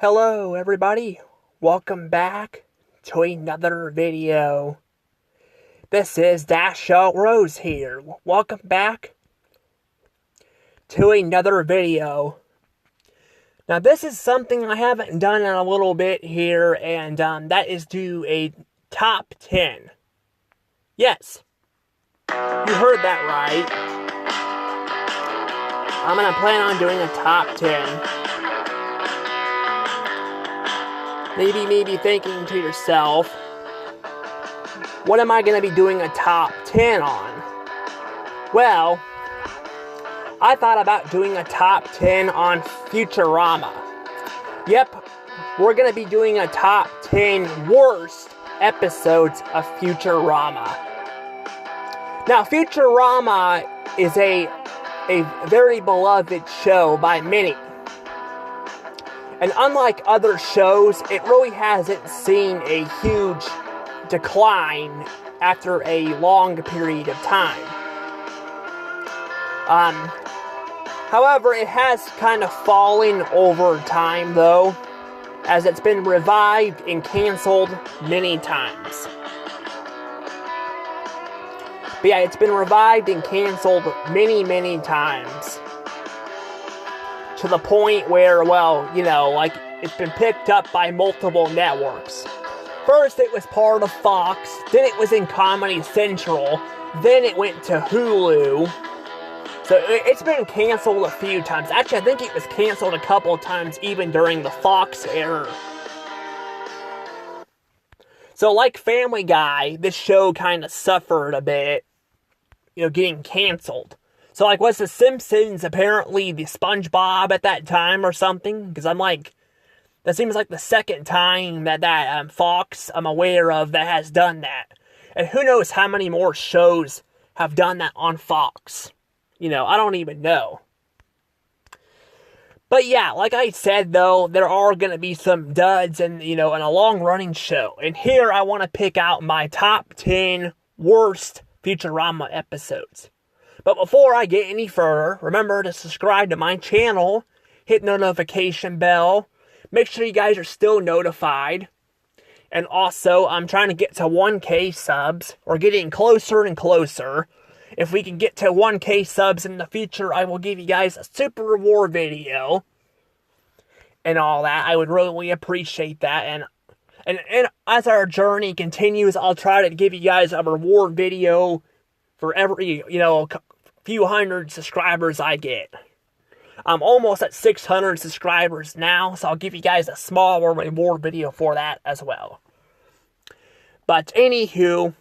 Hello everybody, welcome back to another video. This is Dash Out Rose here. Welcome back to another video. Now this is something I haven't done in a little bit here, and that is do a top 10. Yes, you heard that right. I'm gonna plan on doing a top 10. Maybe thinking to yourself, what am I going to be doing a top 10 on? Well, I thought about doing a top 10 on Futurama. Yep, we're going to be doing a top 10 worst episodes of Futurama. Now, Futurama is a very beloved show by many. And unlike other shows, it really hasn't seen a huge decline after a long period of time. However, it has kind of fallen over time, though, as it's been revived and canceled many times. But yeah, it's been revived and canceled many times. To the point where, well, it's been picked up by multiple networks. First, it was part of Fox, then it was in Comedy Central, then it went to Hulu. So it's been canceled a few times. Actually, I think it was canceled a couple of times even during the Fox era. So like Family Guy, this show kind of suffered a bit, getting canceled. So, was The Simpsons apparently the SpongeBob at that time or something? Because that seems like the second time that Fox I'm aware of that has done that. And who knows how many more shows have done that on Fox. I don't even know. But yeah, like I said though, there are going to be some duds and, in a long-running show. And here I want to pick out my top 10 worst Futurama episodes. But before I get any further, remember to subscribe to my channel, hit the notification bell, make sure you guys are still notified. And also, I'm trying to get to 1K subs. We're getting closer and closer. If we can get to 1K subs in the future, I will give you guys a super reward video. And all that. I would really appreciate that. And as our journey continues, I'll try to give you guys a reward video for every, few hundred subscribers I get. I'm almost at 600 subscribers now, so I'll give you guys a small reward video for that as well. But anywho,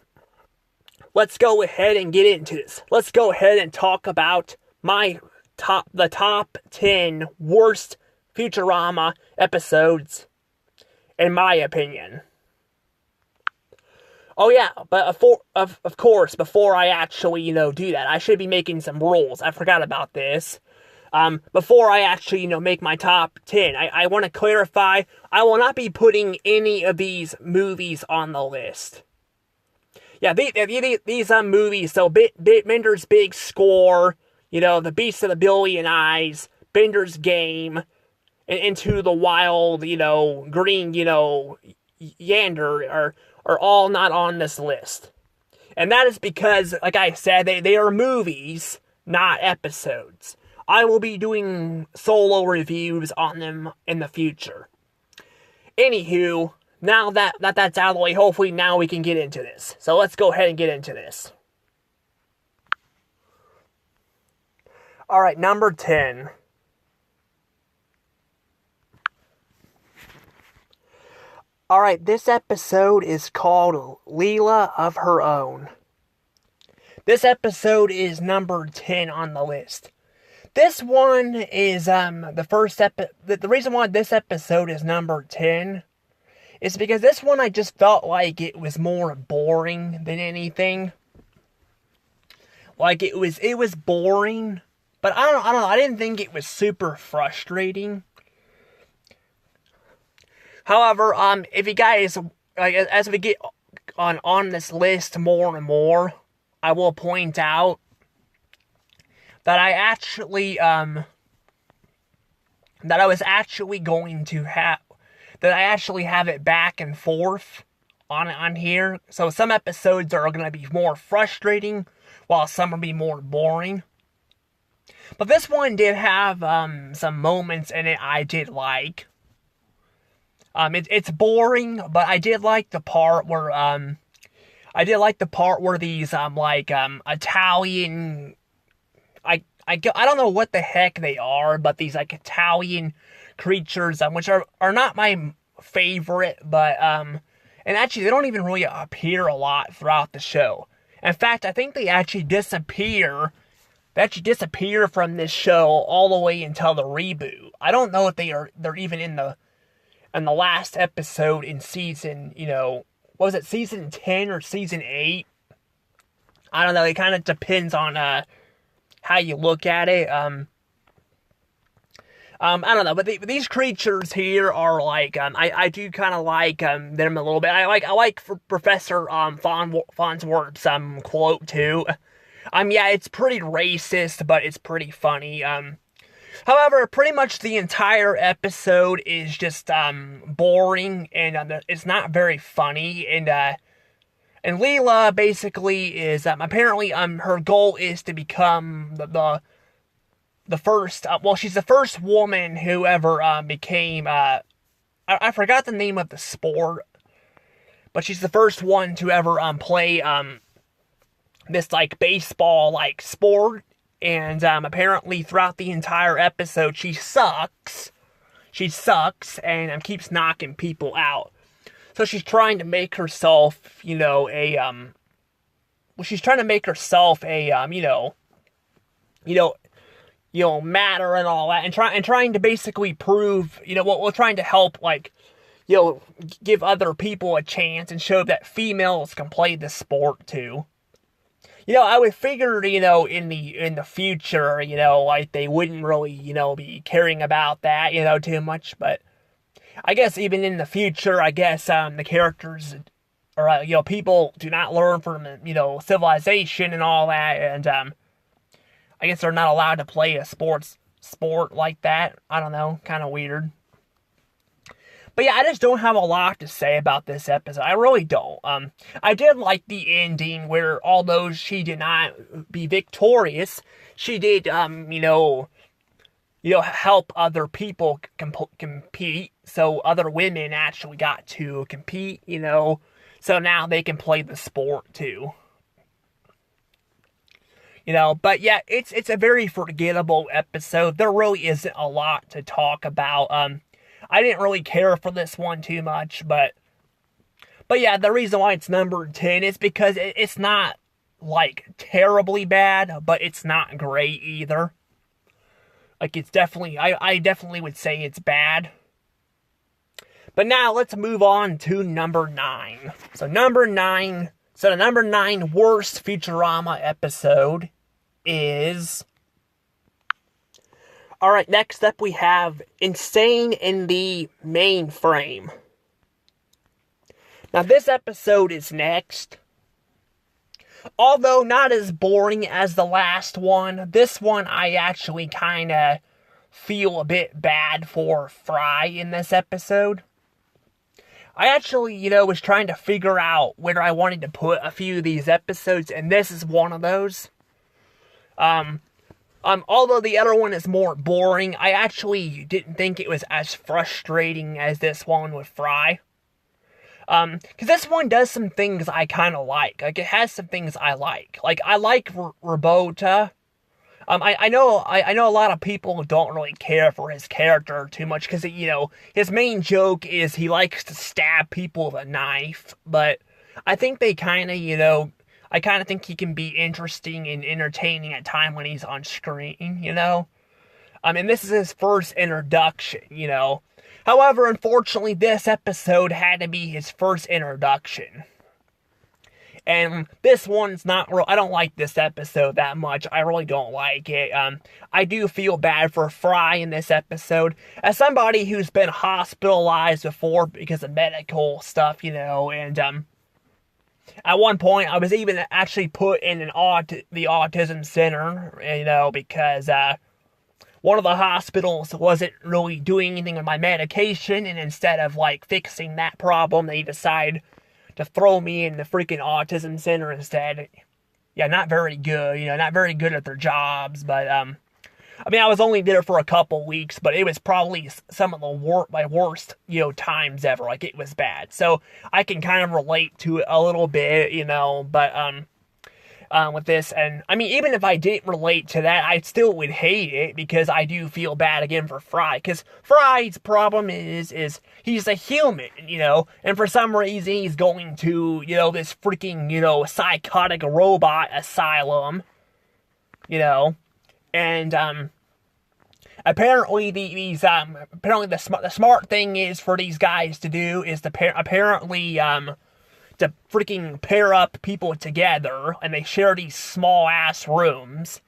let's go ahead and get into this. Let's go ahead and talk about the top 10 worst Futurama episodes, in my opinion. Oh yeah, but of course, before I actually, do that, I should be making some rules. I forgot about this. Before I actually, make my top 10, I want to clarify, I will not be putting any of these movies on the list. Yeah, these movies, so Bender's Big Score, The Beast of the Billion Eyes, Bender's Game, and Into the Wild, Green, Yander, are all not on this list. And that is because, like I said, they are movies, not episodes. I will be doing solo reviews on them in the future. Anywho, now that's out of the way, hopefully now we can get into this. So let's go ahead and get into this. Alright, number 10. Alright, this episode is called Leela of Her Own. This episode is number 10 on the list. This one is, the reason why this episode is number 10 is because this one I just felt like it was more boring than anything. Like, it was boring, but I don't know, I didn't think it was super frustrating. However, if you guys, as we get on this list more and more, I will point out that I was actually going to have, that I actually have it back and forth on here. So some episodes are going to be more frustrating, while some will be more boring. But this one did have some moments in it I did like. It's boring, but I did like the part where these Italian, I don't know what the heck they are, but these like Italian creatures, which are not my favorite, but and actually they don't even really appear a lot throughout the show. In fact, I think they actually disappear. They actually disappear from this show all the way until the reboot. I don't know if they're even in the last episode in season, was it season 10 or season 8? I don't know. It kind of depends on how you look at it. I don't know, but these creatures here are like, I do kind of like them a little bit. I like Professor Farnsworth's quote too. Yeah, it's pretty racist, but it's pretty funny. However, pretty much the entire episode is just boring, and it's not very funny. And Leela basically is apparently her goal is to become the first. She's the first woman who ever became. I forgot the name of the sport, but she's the first one to ever play this like baseball like sport. And apparently throughout the entire episode, she sucks. She sucks and keeps knocking people out. So she's trying to make herself, she's trying to make herself a, matter and all that, and trying to basically prove, trying to help, give other people a chance and show that females can play the sport too. I would figure, in the future, they wouldn't really, be caring about that, too much, but I guess even in the future, the characters, or, people do not learn from, civilization and all that, and, I guess they're not allowed to play a sport like that. I don't know, kind of weird. But yeah, I just don't have a lot to say about this episode. I really don't. I did like the ending where, although she did not be victorious, she did, help other people compete. So other women actually got to compete, so now they can play the sport too. But yeah, it's a very forgettable episode. There really isn't a lot to talk about. I didn't really care for this one too much, but yeah, the reason why it's number 10 is because it's not, terribly bad, but it's not great either. It's definitely, I definitely would say it's bad. But now, let's move on to number 9. So the number 9 worst Futurama episode is... Alright, next up we have Insane in the Mainframe. Now this episode is next. Although not as boring as the last one, this one I actually kinda feel a bit bad for Fry in this episode. I actually, was trying to figure out where I wanted to put a few of these episodes, and this is one of those. Although the other one is more boring, I actually didn't think it was as frustrating as this one with Fry. Because this one does some things I kind of like. It has some things I like. I like Robota. I know a lot of people don't really care for his character too much, because, his main joke is he likes to stab people with a knife, but I think they kind of, I kind of think he can be interesting and entertaining at time when he's on screen, and this is his first introduction, However, unfortunately, this episode had to be his first introduction. And this one's not real. I don't like this episode that much. I really don't like it. I do feel bad for Fry in this episode. As somebody who's been hospitalized before because of medical stuff, and, at one point, I was even actually put in the autism center, because, one of the hospitals wasn't really doing anything with my medication, and instead of like fixing that problem, they decide to throw me in the freaking autism center instead. Yeah, not very good, not very good at their jobs, but I mean, I was only there for a couple weeks, but it was probably some of my worst, times ever. Like, it was bad. So I can kind of relate to it a little bit, but with this, and I mean, even if I didn't relate to that, I still would hate it because I do feel bad again for Fry. Because Fry's problem is he's a human, and for some reason he's going to, this freaking, psychotic robot asylum, and apparently the smart thing is for these guys to do is to to freaking pair up people together, and they share these small ass rooms.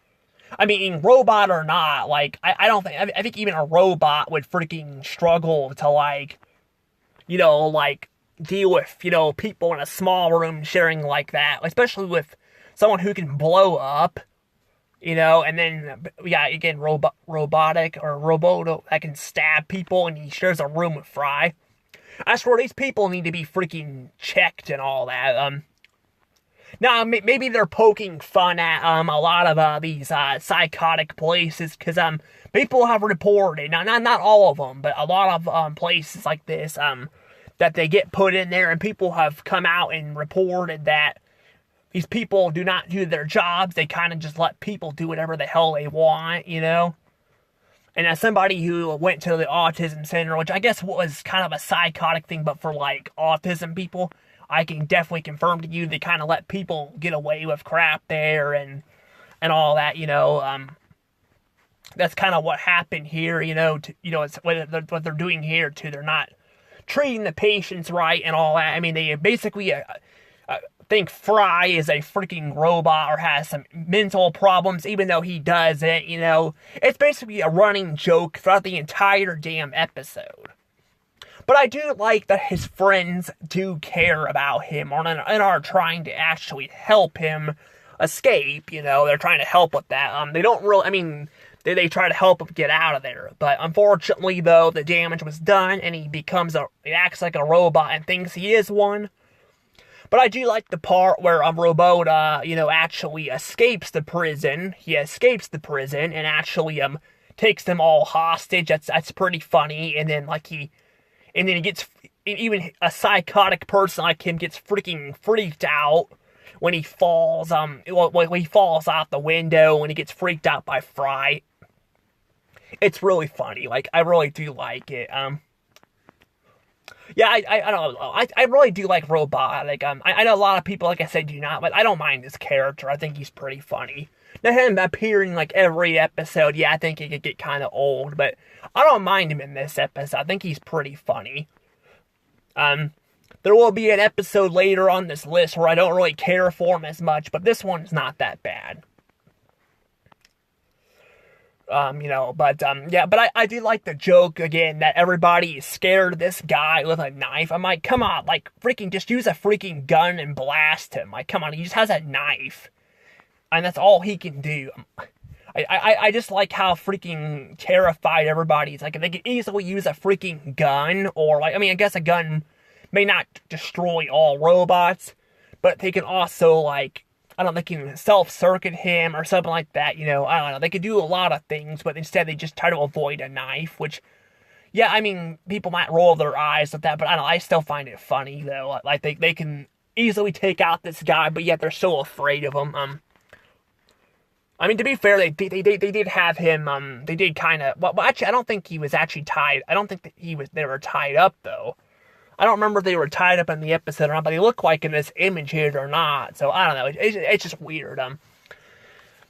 I mean, robot or not, like I think even a robot would freaking struggle to like deal with people in a small room sharing like that, especially with someone who can blow up. And then, again, robotic or robo that can stab people, and he shares a room with Fry. I swear, these people need to be freaking checked and all that. Now, maybe they're poking fun at, a lot of, these, psychotic places, because, people have reported, now, not all of them, but a lot of, places like this, that they get put in there, and people have come out and reported that these people do not do their jobs. They kind of just let people do whatever the hell they want, And as somebody who went to the autism center, which I guess was kind of a psychotic thing, but for like autism people, I can definitely confirm to you they kind of let people get away with crap there and all that, That's kind of what happened here, it's what they're doing here too. They're not treating the patients right and all that. I mean, they basically think Fry is a freaking robot or has some mental problems, even though he doesn't, It's basically a running joke throughout the entire damn episode. But I do like that his friends do care about him and are trying to actually help him escape, They're trying to help with that. They don't really, I mean, they try to help him get out of there. But unfortunately, though, the damage was done, and he acts like a robot and thinks he is one. But I do like the part where Robota, actually escapes the prison. He escapes the prison and actually takes them all hostage. That's pretty funny. And then he gets, even a psychotic person like him gets freaking freaked out when he falls. When he falls out the window, when he gets freaked out by Fry. It's really funny. Like, I really do like it. Yeah, I don't know. I really do like Robot. Like, I know a lot of people, like I said, do not, but I don't mind this character. I think he's pretty funny. Now, him appearing, like, every episode, yeah, I think it could get kind of old, but I don't mind him in this episode. I think he's pretty funny. There will be an episode later on this list where I don't really care for him as much, but this one's not that bad. But I do like the joke, again, that everybody is scared of this guy with a knife. I'm like, come on, like, freaking, just use a freaking gun and blast him. Like, come on, he just has a knife. And that's all he can do. I just like how freaking terrified everybody is. Like, they could easily use a freaking gun, or, like, I mean, I guess a gun may not destroy all robots, but they can also, like, I don't know, they can self-circuit him or something like that, I don't know. They could do a lot of things, but instead they just try to avoid a knife, which, yeah, I mean, people might roll their eyes at that, but I don't know, I still find it funny, though. Like, they can easily take out this guy, but yet they're so afraid of him. I mean, to be fair, they did have him, they did kind of, well, actually, I don't think he was actually tied, I don't think that they were tied up, though. I don't remember if they were tied up in the episode or not, but they look like in this image here or not. So I don't know. It's just weird.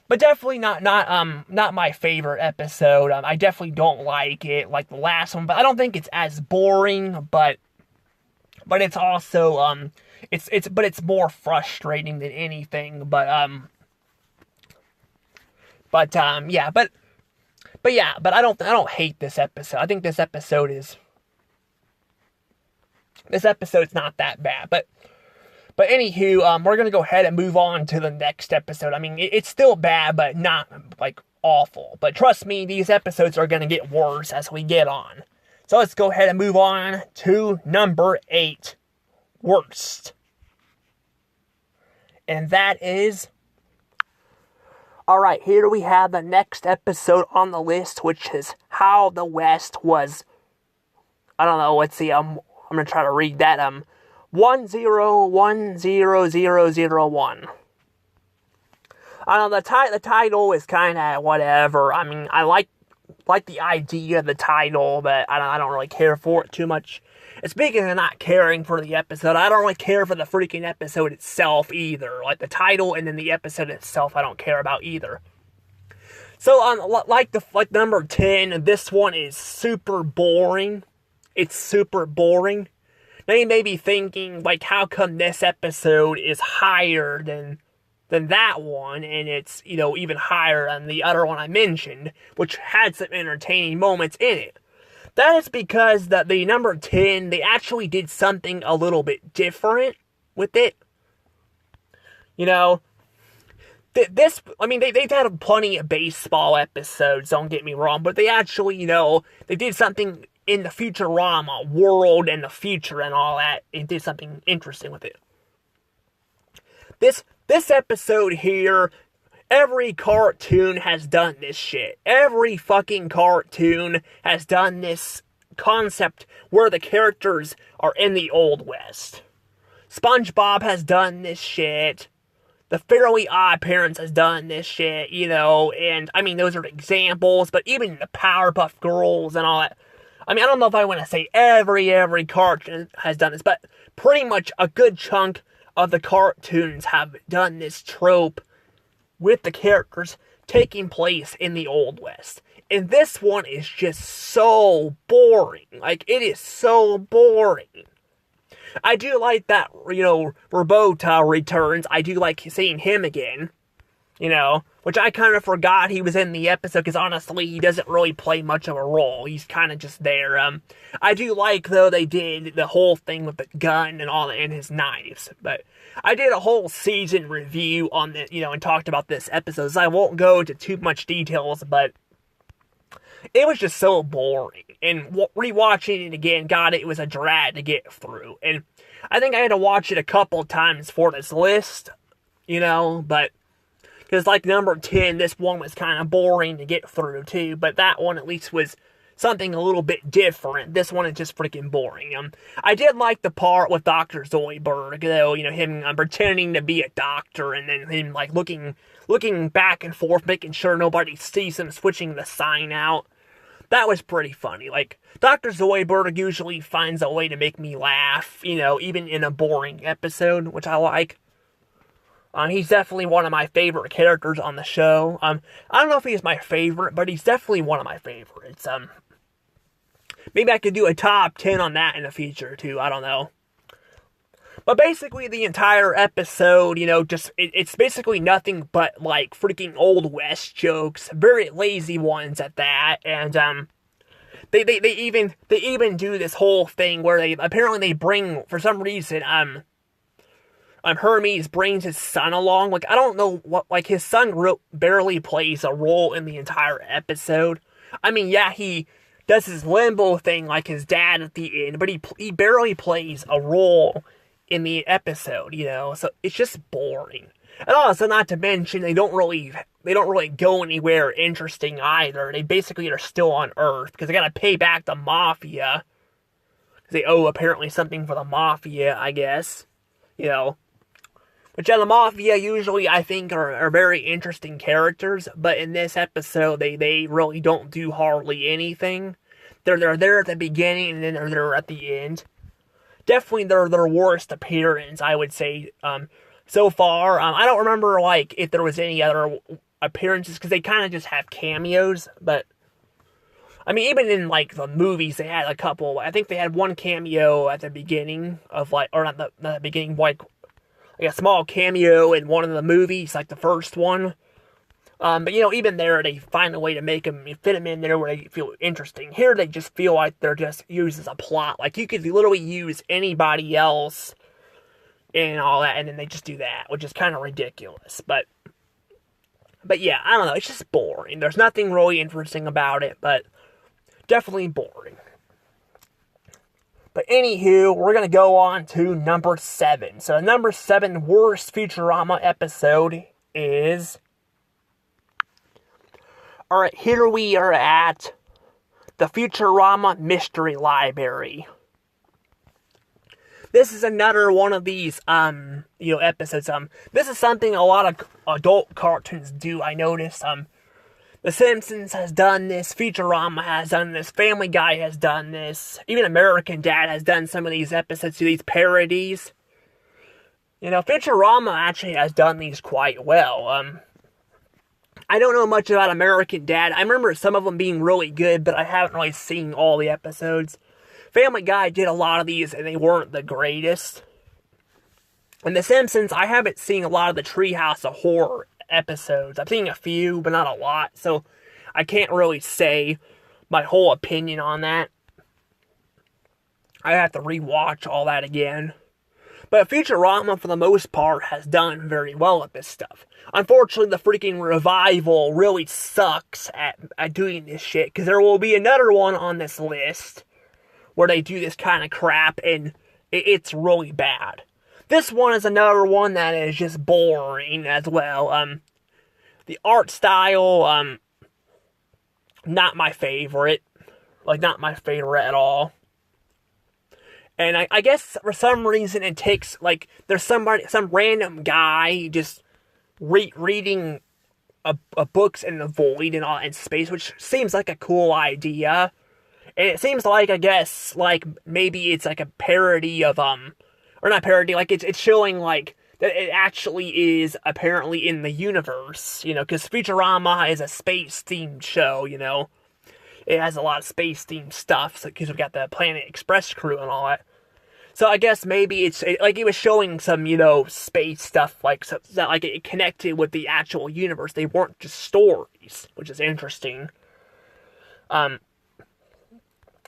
But definitely not my favorite episode. I definitely don't like it, like the last one. But I don't think it's as boring. But it's also it's more frustrating than anything. But I don't hate this episode. I think this episode's not that bad, but anywho, we're gonna go ahead and move on to the next episode. I mean, it's still bad, but not, like, awful. But trust me, these episodes are going to get worse as we get on. So let's go ahead and move on to number 8. Worst. And that is... Alright, here we have the next episode on the list, which is How the West Was... I don't know, let's see, I'm going to try to read that, 10100001. I don't know, the title is kind of whatever. I mean, I like the idea of the title, but I don't really care for it too much. And speaking of not caring for the episode, I don't really care for the freaking episode itself either. Like the title and then the episode itself, I don't care about either. So, like number 10, this one is super boring. It's super boring. Now you may be thinking, like, how come this episode is higher than that one, and it's, even higher than the other one I mentioned, which had some entertaining moments in it. That is because the number 10, they actually did something a little bit different with it. They've had plenty of baseball episodes, don't get me wrong, but they actually, they did something in the futurama world and the future and all that. It did something interesting with it. This episode here, every cartoon has done this shit. Every fucking cartoon has done this concept where the characters are in the Old West. SpongeBob has done this shit. The Fairly Odd Parents has done this shit, and, those are examples, but even the Powerpuff Girls and all that. I don't know if I want to say every cartoon has done this, but pretty much a good chunk of the cartoons have done this trope with the characters taking place in the Old West. And this one is just so boring. Like, it is so boring. I do like that, Robota returns. I do like seeing him again, which I kind of forgot he was in the episode, because honestly, he doesn't really play much of a role. He's kind of just there. I do like, though, they did the whole thing with the gun and all that, and his knives. But I did a whole season review on the, and talked about this episode, so I won't go into too much details, but it was just so boring. And rewatching it again, God, it was a drag to get through. And I think I had to watch it a couple times for this list, but... Because, like, number 10, this one was kind of boring to get through, too. But that one, at least, was something a little bit different. This one is just freaking boring. I did like the part with Dr. Zoidberg, though. Him pretending to be a doctor. And then him, like, looking back and forth, making sure nobody sees him, switching the sign out. That was pretty funny. Like, Dr. Zoidberg usually finds a way to make me laugh, even in a boring episode, which I like. He's definitely one of my favorite characters on the show. I don't know if he's my favorite, but he's definitely one of my favorites. Maybe I could do a top 10 on that in the future, too. I don't know. But basically, the entire episode, it's basically nothing but, like, freaking Old West jokes. Very lazy ones at that. And, they even do this whole thing where they bring, for some reason, Hermes brings his son along. Like, I don't know what, like, his son barely plays a role in the entire episode. Yeah, he does his limbo thing like his dad at the end, but he barely plays a role in the episode, so it's just boring. And also, not to mention, they don't really go anywhere interesting either. They basically are still on Earth, because they gotta pay back the Mafia. They owe, apparently, something for the Mafia, I guess. Which, the Mafia usually, I think, are very interesting characters, but in this episode, they really don't do hardly anything. They're there at the beginning, and then they're there at the end. Definitely their worst appearance, I would say, so far. I don't remember, like, if there was any other appearances, because they kind of just have cameos, but... even in, like, the movies, they had a couple. I think they had one cameo at the beginning of, like, or not the beginning, like a small cameo in one of the movies, like the first one. But, even there, they find a way to fit them in there where they feel interesting. Here, they just feel like they're just used as a plot. Like, you could literally use anybody else and all that, and then they just do that, which is kind of ridiculous. But But yeah, I don't know, it's just boring. There's nothing really interesting about it, but definitely boring. But anywho, we're going to go on to number 7. So the number 7 worst Futurama episode is... Alright, here we are at the Futurama Mystery Library. This is another one of these, episodes. This is something a lot of adult cartoons do, I noticed. The Simpsons has done this, Futurama has done this, Family Guy has done this, even American Dad has done some of these episodes, these parodies. Futurama actually has done these quite well. I don't know much about American Dad. I remember some of them being really good, but I haven't really seen all the episodes. Family Guy did a lot of these, and they weren't the greatest. And The Simpsons, I haven't seen a lot of the Treehouse of Horror episodes. I've seen a few, but not a lot, so I can't really say my whole opinion on that. I have to rewatch all that again. But Futurama, for the most part, has done very well at this stuff. Unfortunately, the freaking revival really sucks at doing this shit, because there will be another one on this list where they do this kind of crap, and it's really bad. This one is another one that is just boring as well. The art style, not my favorite. Not my favorite at all. And I guess for some reason it takes, there's some random guy just reading a books in the void and all in space, which seems like a cool idea. And it seems like, I guess, maybe it's a parody of, or not parody, it's showing, that it actually is apparently in the universe, because Futurama is a space-themed show, It has a lot of space-themed stuff, because we've got the Planet Express crew and all that. So I guess maybe it was showing some, space stuff, so that, it connected with the actual universe. They weren't just stories, which is interesting. That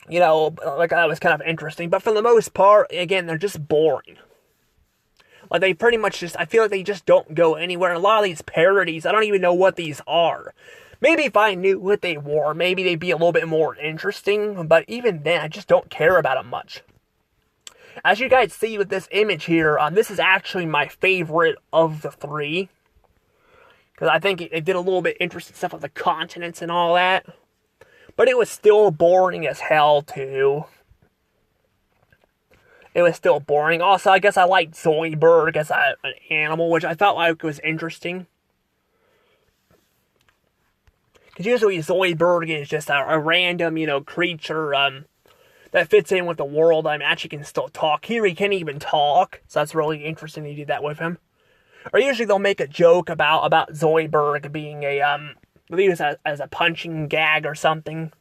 was kind of interesting. But for the most part, again, they're just boring. They pretty much I feel like they just don't go anywhere. And a lot of these parodies, I don't even know what these are. Maybe if I knew what they were, maybe they'd be a little bit more interesting. But even then, I just don't care about them much. As you guys see with this image here, this is actually my favorite of the 3. Because I think it did a little bit interesting stuff with the continents and all that. But it was still boring as hell, too. It was still boring. Also, I guess I liked Zoidberg as an animal, which I thought was interesting. Because usually Zoidberg is just a random, creature that fits in with the world. Actually can still talk. Here he can't even talk, so that's really interesting to do that with him. Or usually they'll make a joke about Zoidberg being used as a punching gag or something.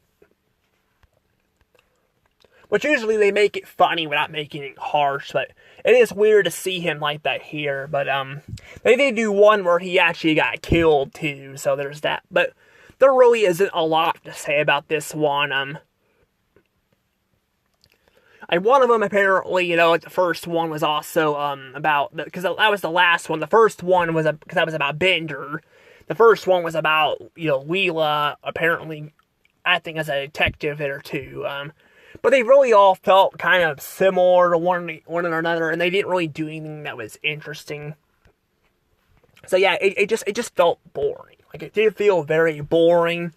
Which usually they make it funny without making it harsh, but it is weird to see him like that here. But they did do one where he actually got killed too, so there's that. But there really isn't a lot to say about this one. One of them apparently, the first one was also about, because that was the last one. The first one was because that was about Bender. The first one was about Leela apparently acting as a detective there too. But they really all felt kind of similar to one another, and they didn't really do anything that was interesting. So yeah, it just felt boring. It did feel very boring,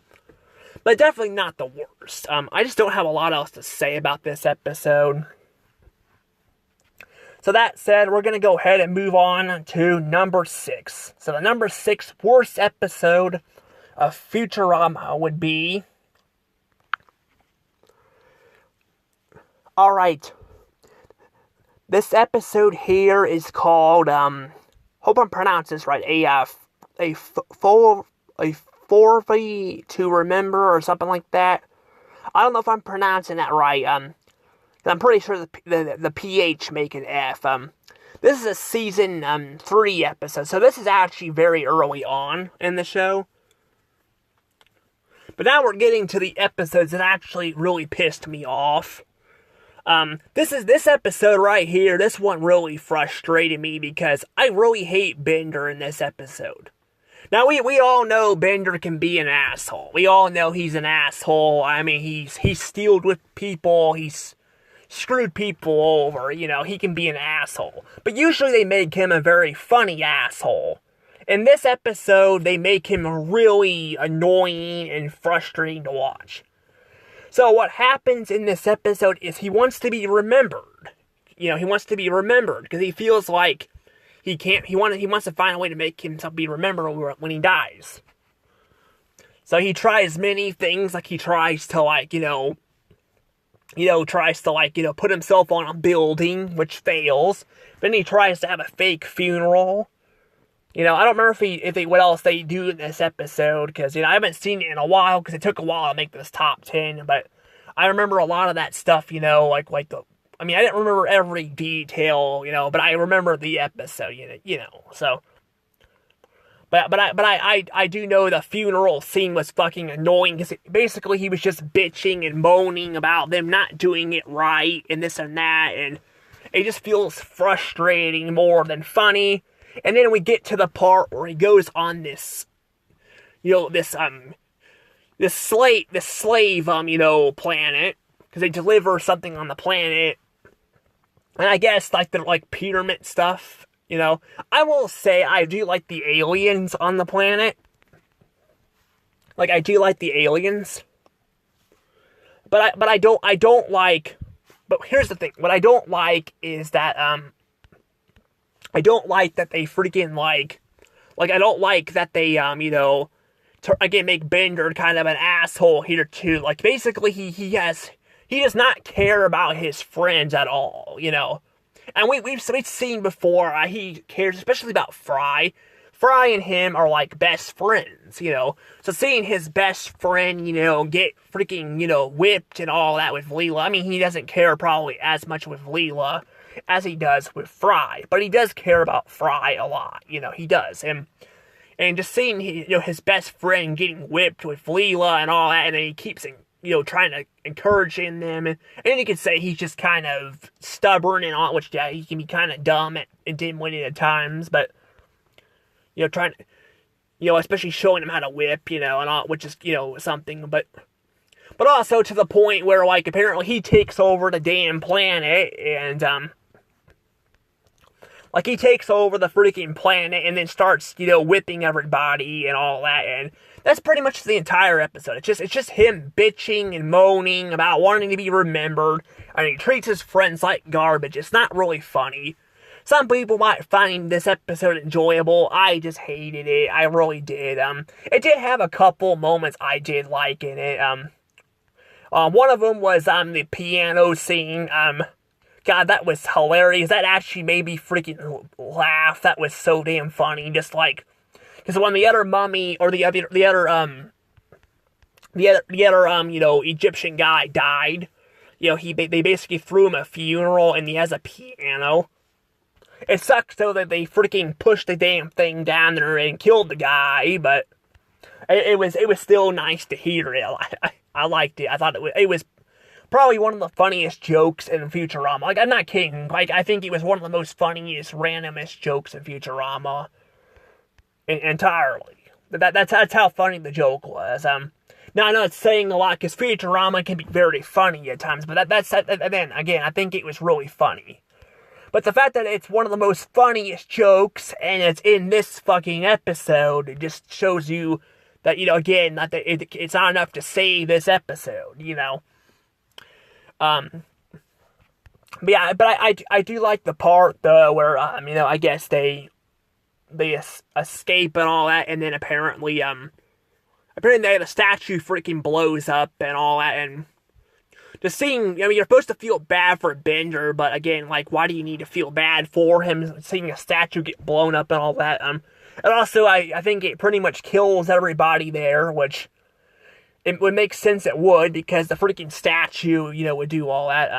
but definitely not the worst. I just don't have a lot else to say about this episode. So that said, we're going to go ahead and move on to number 6. So the number 6 worst episode of Futurama would be... Alright, this episode here is called, hope I'm pronouncing this right, a forfeit to remember, or something like that. I don't know if I'm pronouncing that right, I'm pretty sure the PH make an F. This is a season 3 episode, so this is actually very early on in the show. But now we're getting to the episodes that actually really pissed me off. This episode right here, this one really frustrated me because I really hate Bender in this episode. Now, we all know Bender can be an asshole. We all know he's an asshole. I mean, he's stealed with people. He's screwed people over. You know, he can be an asshole. But usually they make him a very funny asshole. In this episode, they make him really annoying and frustrating to watch. So what happens in this episode is he wants to be remembered. You know, he wants to be remembered because he feels like he wants to find a way to make himself be remembered when he dies. So he tries many things, like he tries to put himself on a building, which fails. Then he tries to have a fake funeral. You know, I don't remember what else they do in this episode, because, you know, I haven't seen it in a while, because it took a while to make this top 10, but I remember a lot of that stuff, you know, I didn't remember every detail, you know, but I remember the episode, you know, so. But I do know the funeral scene was fucking annoying, because basically he was just bitching and moaning about them not doing it right, and this and that, and it just feels frustrating more than funny. And then we get to the part where he goes on this, you know, this slave, planet, because they deliver something on the planet. And I guess, like, they're, like, pyramid stuff, you know. I will say I do like the aliens on the planet. Like, I do like the aliens. But here's the thing. What I don't like is that, I don't like that they freaking, I don't like that they, again, make Bender kind of an asshole here, too. Like, basically, he does not care about his friends at all, you know. And we've seen before, he cares especially about Fry. Fry and him are, like, best friends, you know. So seeing his best friend, you know, get freaking, you know, whipped and all that with Leela. I mean, he doesn't care probably as much with Leela as he does with Fry. But he does care about Fry a lot, you know, he does. And just seeing, you know, his best friend getting whipped with Leela and all that, and then he keeps, you know, trying to encouraging them, and you could say he's just kind of stubborn and all, which, yeah, he can be kind of dumb and dim-witted at times, but, you know, trying to, you know, especially showing him how to whip, you know, and all, which is, you know, something, but also to the point where, like, apparently he takes over the damn planet, and, like, he takes over the freaking planet and then starts, you know, whipping everybody and all that, and that's pretty much the entire episode. It's just him bitching and moaning about wanting to be remembered, and he treats his friends like garbage. It's not really funny. Some people might find this episode enjoyable. I just hated it. I really did. It did have a couple moments I did like in it. One of them was the piano scene. God, that was hilarious. That actually made me freaking laugh. That was so damn funny. Just like, because when the other mummy, or the other you know, Egyptian guy died, you know, they basically threw him a funeral, and he has a piano. It sucks though that they freaking pushed the damn thing down there and killed the guy, but it was still nice to hear it. I liked it. I thought it was probably one of the funniest jokes in Futurama. Like, I'm not kidding. Like, I think it was one of the most funniest, randomest jokes in Futurama. Entirely. That's how funny the joke was. Now, I know it's saying a lot, because Futurama can be very funny at times, but then, again, I think it was really funny. But the fact that it's one of the most funniest jokes, and it's in this fucking episode, it just shows you that, you know, again, that it's not enough to save this episode, you know. But yeah, but I do like the part, though, where, you know, I guess they escape and all that, and then apparently the statue freaking blows up and all that, and just seeing, I mean, you're supposed to feel bad for Bender, but again, like, why do you need to feel bad for him, seeing a statue get blown up and all that, and also, I think it pretty much kills everybody there, which, it would make sense it would, because the freaking statue, you know, would do all that,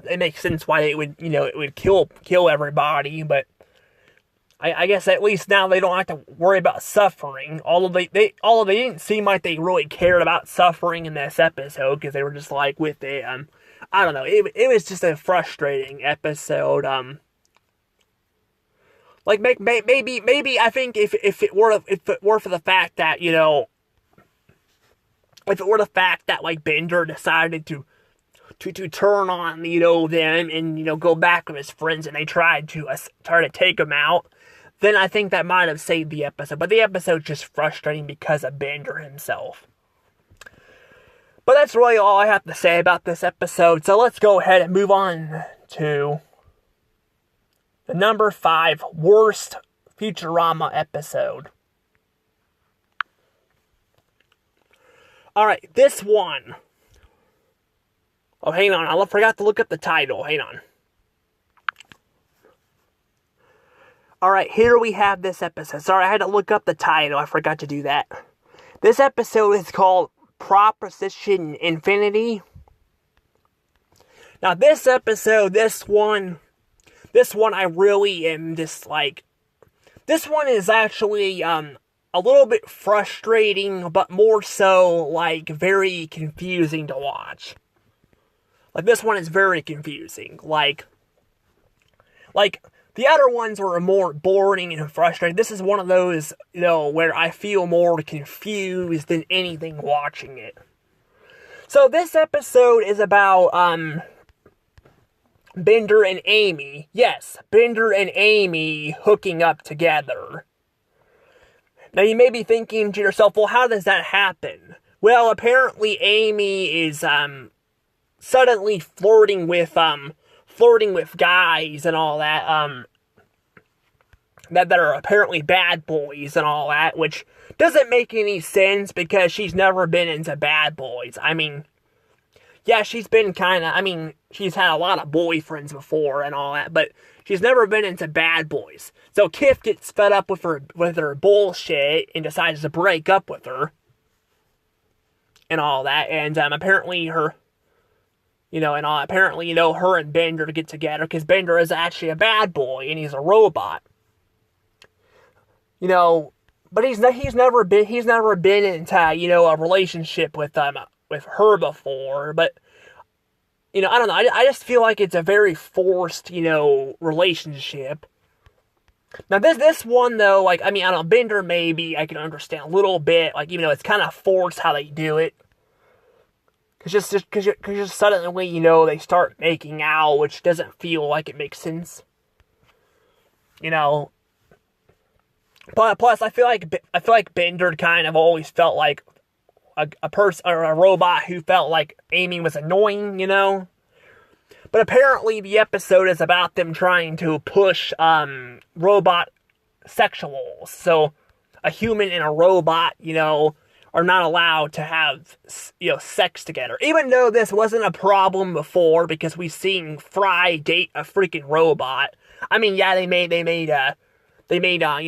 it makes sense why it would, you know, it would kill everybody, but I guess at least now they don't have to worry about suffering. Although they didn't seem like they really cared about suffering in this episode, because they were just like with it. I don't know. It was just a frustrating episode. Like, maybe I think if it were for the fact that, you know, if it were the fact that, like, Bender decided to turn on, you know, them and, you know, go back with his friends and they tried to take him out, then I think that might have saved the episode. But the episode's just frustrating because of Bender himself. But that's really all I have to say about this episode. So let's go ahead and move on to the number 5 worst Futurama episode. Alright, this one. Oh, hang on. I forgot to look up the title. Hang on. Alright, here we have this episode. Sorry, I had to look up the title. I forgot to do that. This episode is called Proposition Infinity. Now, this episode, this one I really am just like. This one is actually a little bit frustrating, but more so like very confusing to watch. Like, this one is very confusing. Like the other ones were more boring and frustrating. This is one of those, you know, where I feel more confused than anything watching it. So this episode is about Bender and Amy. Yes, Bender and Amy hooking up together. Now you may be thinking to yourself, well, how does that happen? Well, apparently Amy is suddenly flirting with guys and all that, that are apparently bad boys and all that, which doesn't make any sense because she's never been into bad boys. I mean, yeah, she's been she's had a lot of boyfriends before and all that, but she's never been into bad boys. So Kif gets fed up with her bullshit and decides to break up with her and all that, and apparently her and Bender get together because Bender is actually a bad boy and he's a robot. You know, but he's never been into, you know, a relationship with her before. But, you know, I don't know. I just feel like it's a very forced, you know, relationship. Now this one though, like, I mean, I don't know, Bender maybe I can understand a little bit, like, even though it's kind of forced how they do it. Cause just suddenly, you know, they start making out, which doesn't feel like it makes sense. You know. But plus, I feel like Bender kind of always felt like a person or a robot who felt like Amy was annoying, you know. But apparently, the episode is about them trying to push robot sexuals. So, a human and a robot, you know, are not allowed to have, you know, sex together. Even though this wasn't a problem before, because we've seen Fry date a freaking robot. I mean, yeah, they made a robot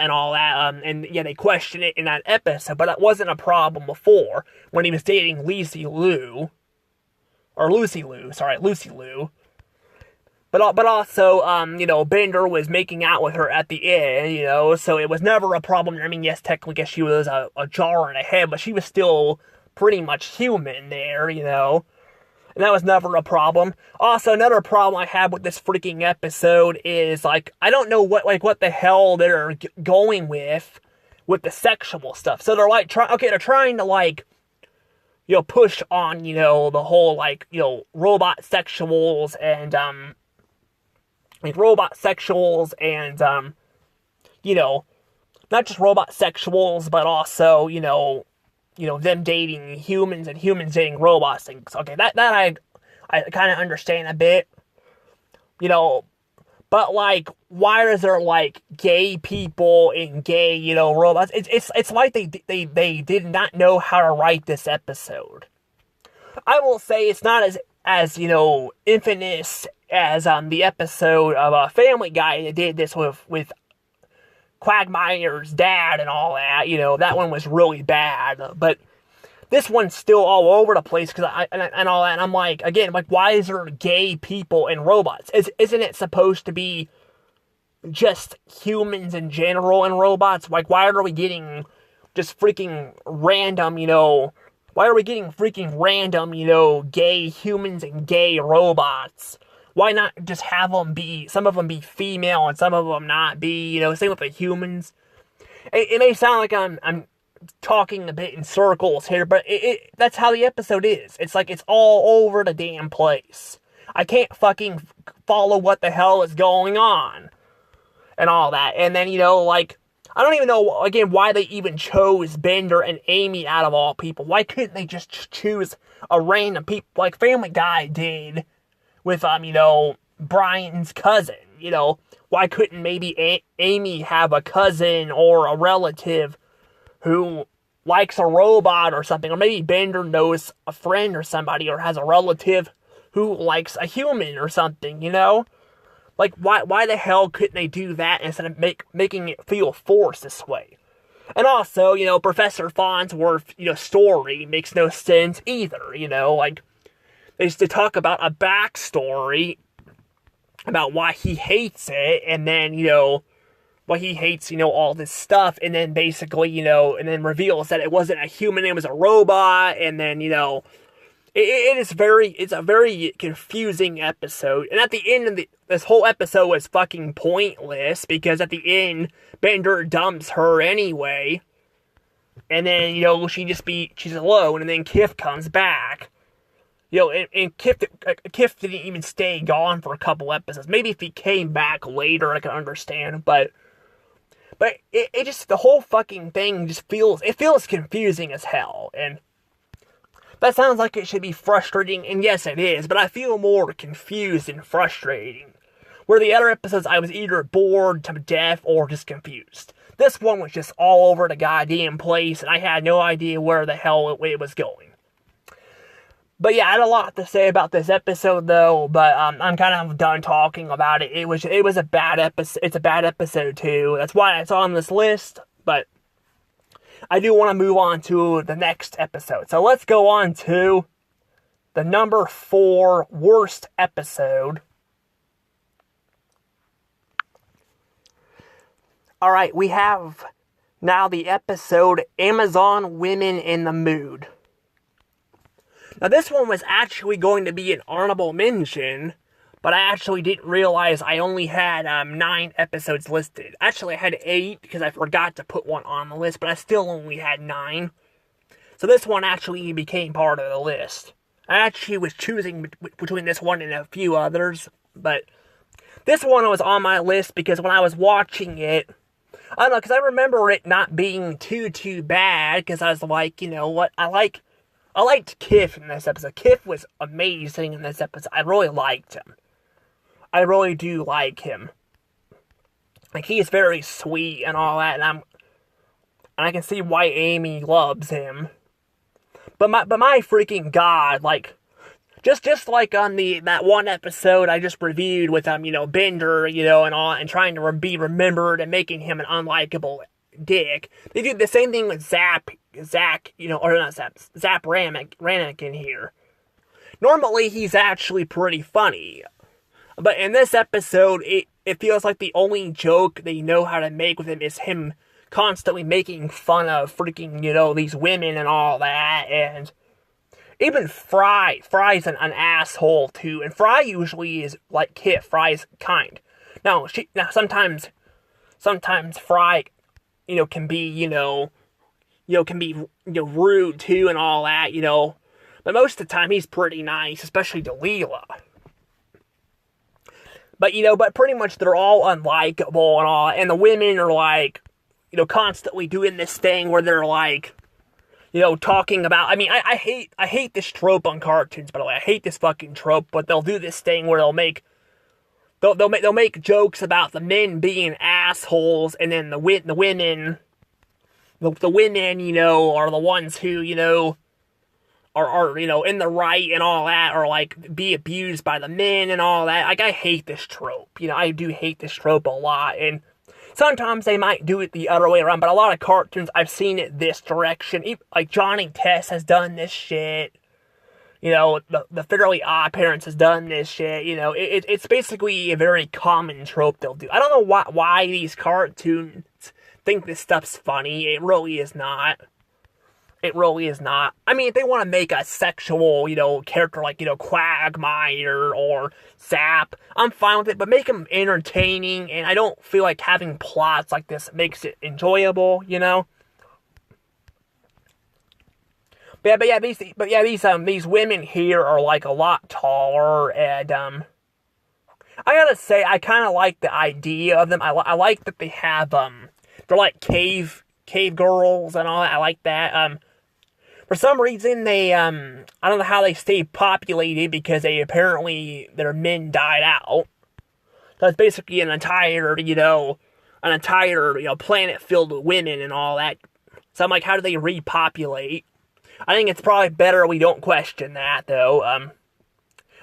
and all that, and yeah, they questioned it in that episode, but it wasn't a problem before, when he was dating Lucy Liu. But also, you know, Bender was making out with her at the end, you know, so it was never a problem. I mean, yes, technically she was a jar in the head, but she was still pretty much human there, you know. And that was never a problem. Also, another problem I have with this freaking episode is, like, I don't know what the hell they're going with the sexual stuff. So they're like, they're trying to, like, you know, push on, you know, the whole, like, you know, robot sexuals and, you know, not just robot sexuals, but also, you know, them dating humans and humans dating robots. Things. Okay, that I kind of understand a bit, you know, but, like, why is there, like, gay people and gay, you know, robots? It's like they did not know how to write this episode. I will say it's not as you know, infamous as the episode of Family Guy that did this with Quagmire's dad and all that. You know, that one was really bad, but this one's still all over the place and all that. And I'm like, again, like, why is there gay people and robots? Isn't it supposed to be just humans in general and robots? Like, why are we getting just freaking random, you know? Why are we getting freaking random, you know, gay humans and gay robots? Why not just have them be, some of them be female and some of them not be, same with the humans. It may sound like I'm talking a bit in circles here, but that's how the episode is. It's like it's all over the damn place. I can't fucking follow what the hell is going on and all that. And then, I don't even know, again, why they even chose Bender and Amy out of all people. Why couldn't they just choose a random people like Family Guy did with, Brian's cousin? Why couldn't maybe Amy have a cousin or a relative who likes a robot or something? Or maybe Bender knows a friend or somebody, or has a relative who likes a human or something, Like, why the hell couldn't they do that instead of making it feel forced this way? And also, Professor Farnsworth's, story makes no sense either, Like, they used to talk about a backstory about why he hates it, and then, why he hates, all this stuff, and then basically, and then reveals that it wasn't a human, it was a robot, and then, it's a very confusing episode. And at the end of this whole episode was fucking pointless, because at the end, Bender dumps her anyway. And then, she's alone, and then Kif comes back. And Kif didn't even stay gone for a couple episodes. Maybe if he came back later, I could understand, but it just, the whole fucking thing just feels confusing as hell, and that sounds like it should be frustrating, and yes, it is, but I feel more confused and frustrating. Where the other episodes, I was either bored to death or just confused. This one was just all over the goddamn place, and I had no idea where the hell it was going. But yeah, I had a lot to say about this episode, though, but I'm kind of done talking about it. It was a bad episode. It's a bad episode, too. That's why it's on this list, but I do want to move on to the next episode. So let's go on to the number 4 worst episode. Alright, we have now the episode Amazon Women in the Mood. Now this one was actually going to be an honorable mention, but I actually didn't realize I only had 9 episodes listed. Actually, I had 8 because I forgot to put one on the list, but I still only had 9. So this one actually became part of the list. I actually was choosing between this one and a few others, but this one was on my list because when I was watching it, I don't know, because I remember it not being too bad, because I was like, what, I liked Kif in this episode. Kif was amazing in this episode. I really liked him. I really do like him. Like, he is very sweet and all that, and I can see why Amy loves him. But my freaking god, like, just like on that one episode I just reviewed with Bender, and all, and trying to be remembered and making him an unlikable dick. They do the same thing with Zach, or not Zap Ranick in here. Normally he's actually pretty funny, but in this episode it feels like the only joke they know how to make with him is him constantly making fun of freaking, these women and all that, and even Fry's an asshole too, and Fry usually is like Kit. Fry's kind. Now sometimes Fry, can be, rude too and all that, but most of the time he's pretty nice, especially to Leela. But pretty much they're all unlikable and all, and the women are like, constantly doing this thing where they're like, talking about, I hate this trope on cartoons, by the way. I hate this fucking trope, but they'll do this thing where they'll make jokes about the men being assholes, and then the women, are the ones who, are in the right and all that, or like be abused by the men and all that. Like, I hate this trope. I do hate this trope a lot, and sometimes they might do it the other way around, but a lot of cartoons, I've seen it this direction. Like, Johnny Test has done this shit. The Fairly Odd Parents has done this shit. It's basically a very common trope they'll do. I don't know why these cartoons think this stuff's funny. It really is not. It really is not. I mean, if they want to make a sexual, character like, Quagmire or Zap, I'm fine with it, but make them entertaining, and I don't feel like having plots like this makes it enjoyable, But yeah, these women here are like a lot taller, and I gotta say, I kind of like the idea of them. I like that they have they're like cave girls and all that. I like that. For some reason, they, I don't know how they stay populated because their men died out. So it's basically an entire planet filled with women and all that. So I'm like, how do they repopulate? I think it's probably better we don't question that, though.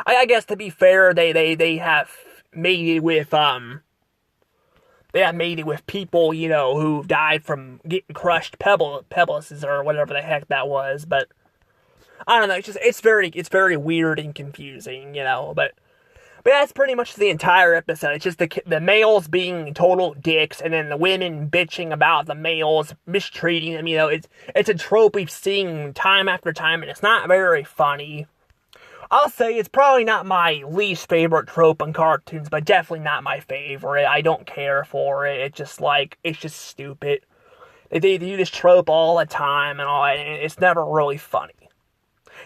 I guess to be fair, they have mated with, people, who died from getting crushed pebbles or whatever the heck that was. But I don't know. It's very weird and confusing, But that's pretty much the entire episode. It's just the males being total dicks, and then the women bitching about the males mistreating them. It's a trope we've seen time after time, and it's not very funny. I'll say it's probably not my least favorite trope in cartoons, but definitely not my favorite. I don't care for it. It's just stupid. They do this trope all the time and all that, and it's never really funny.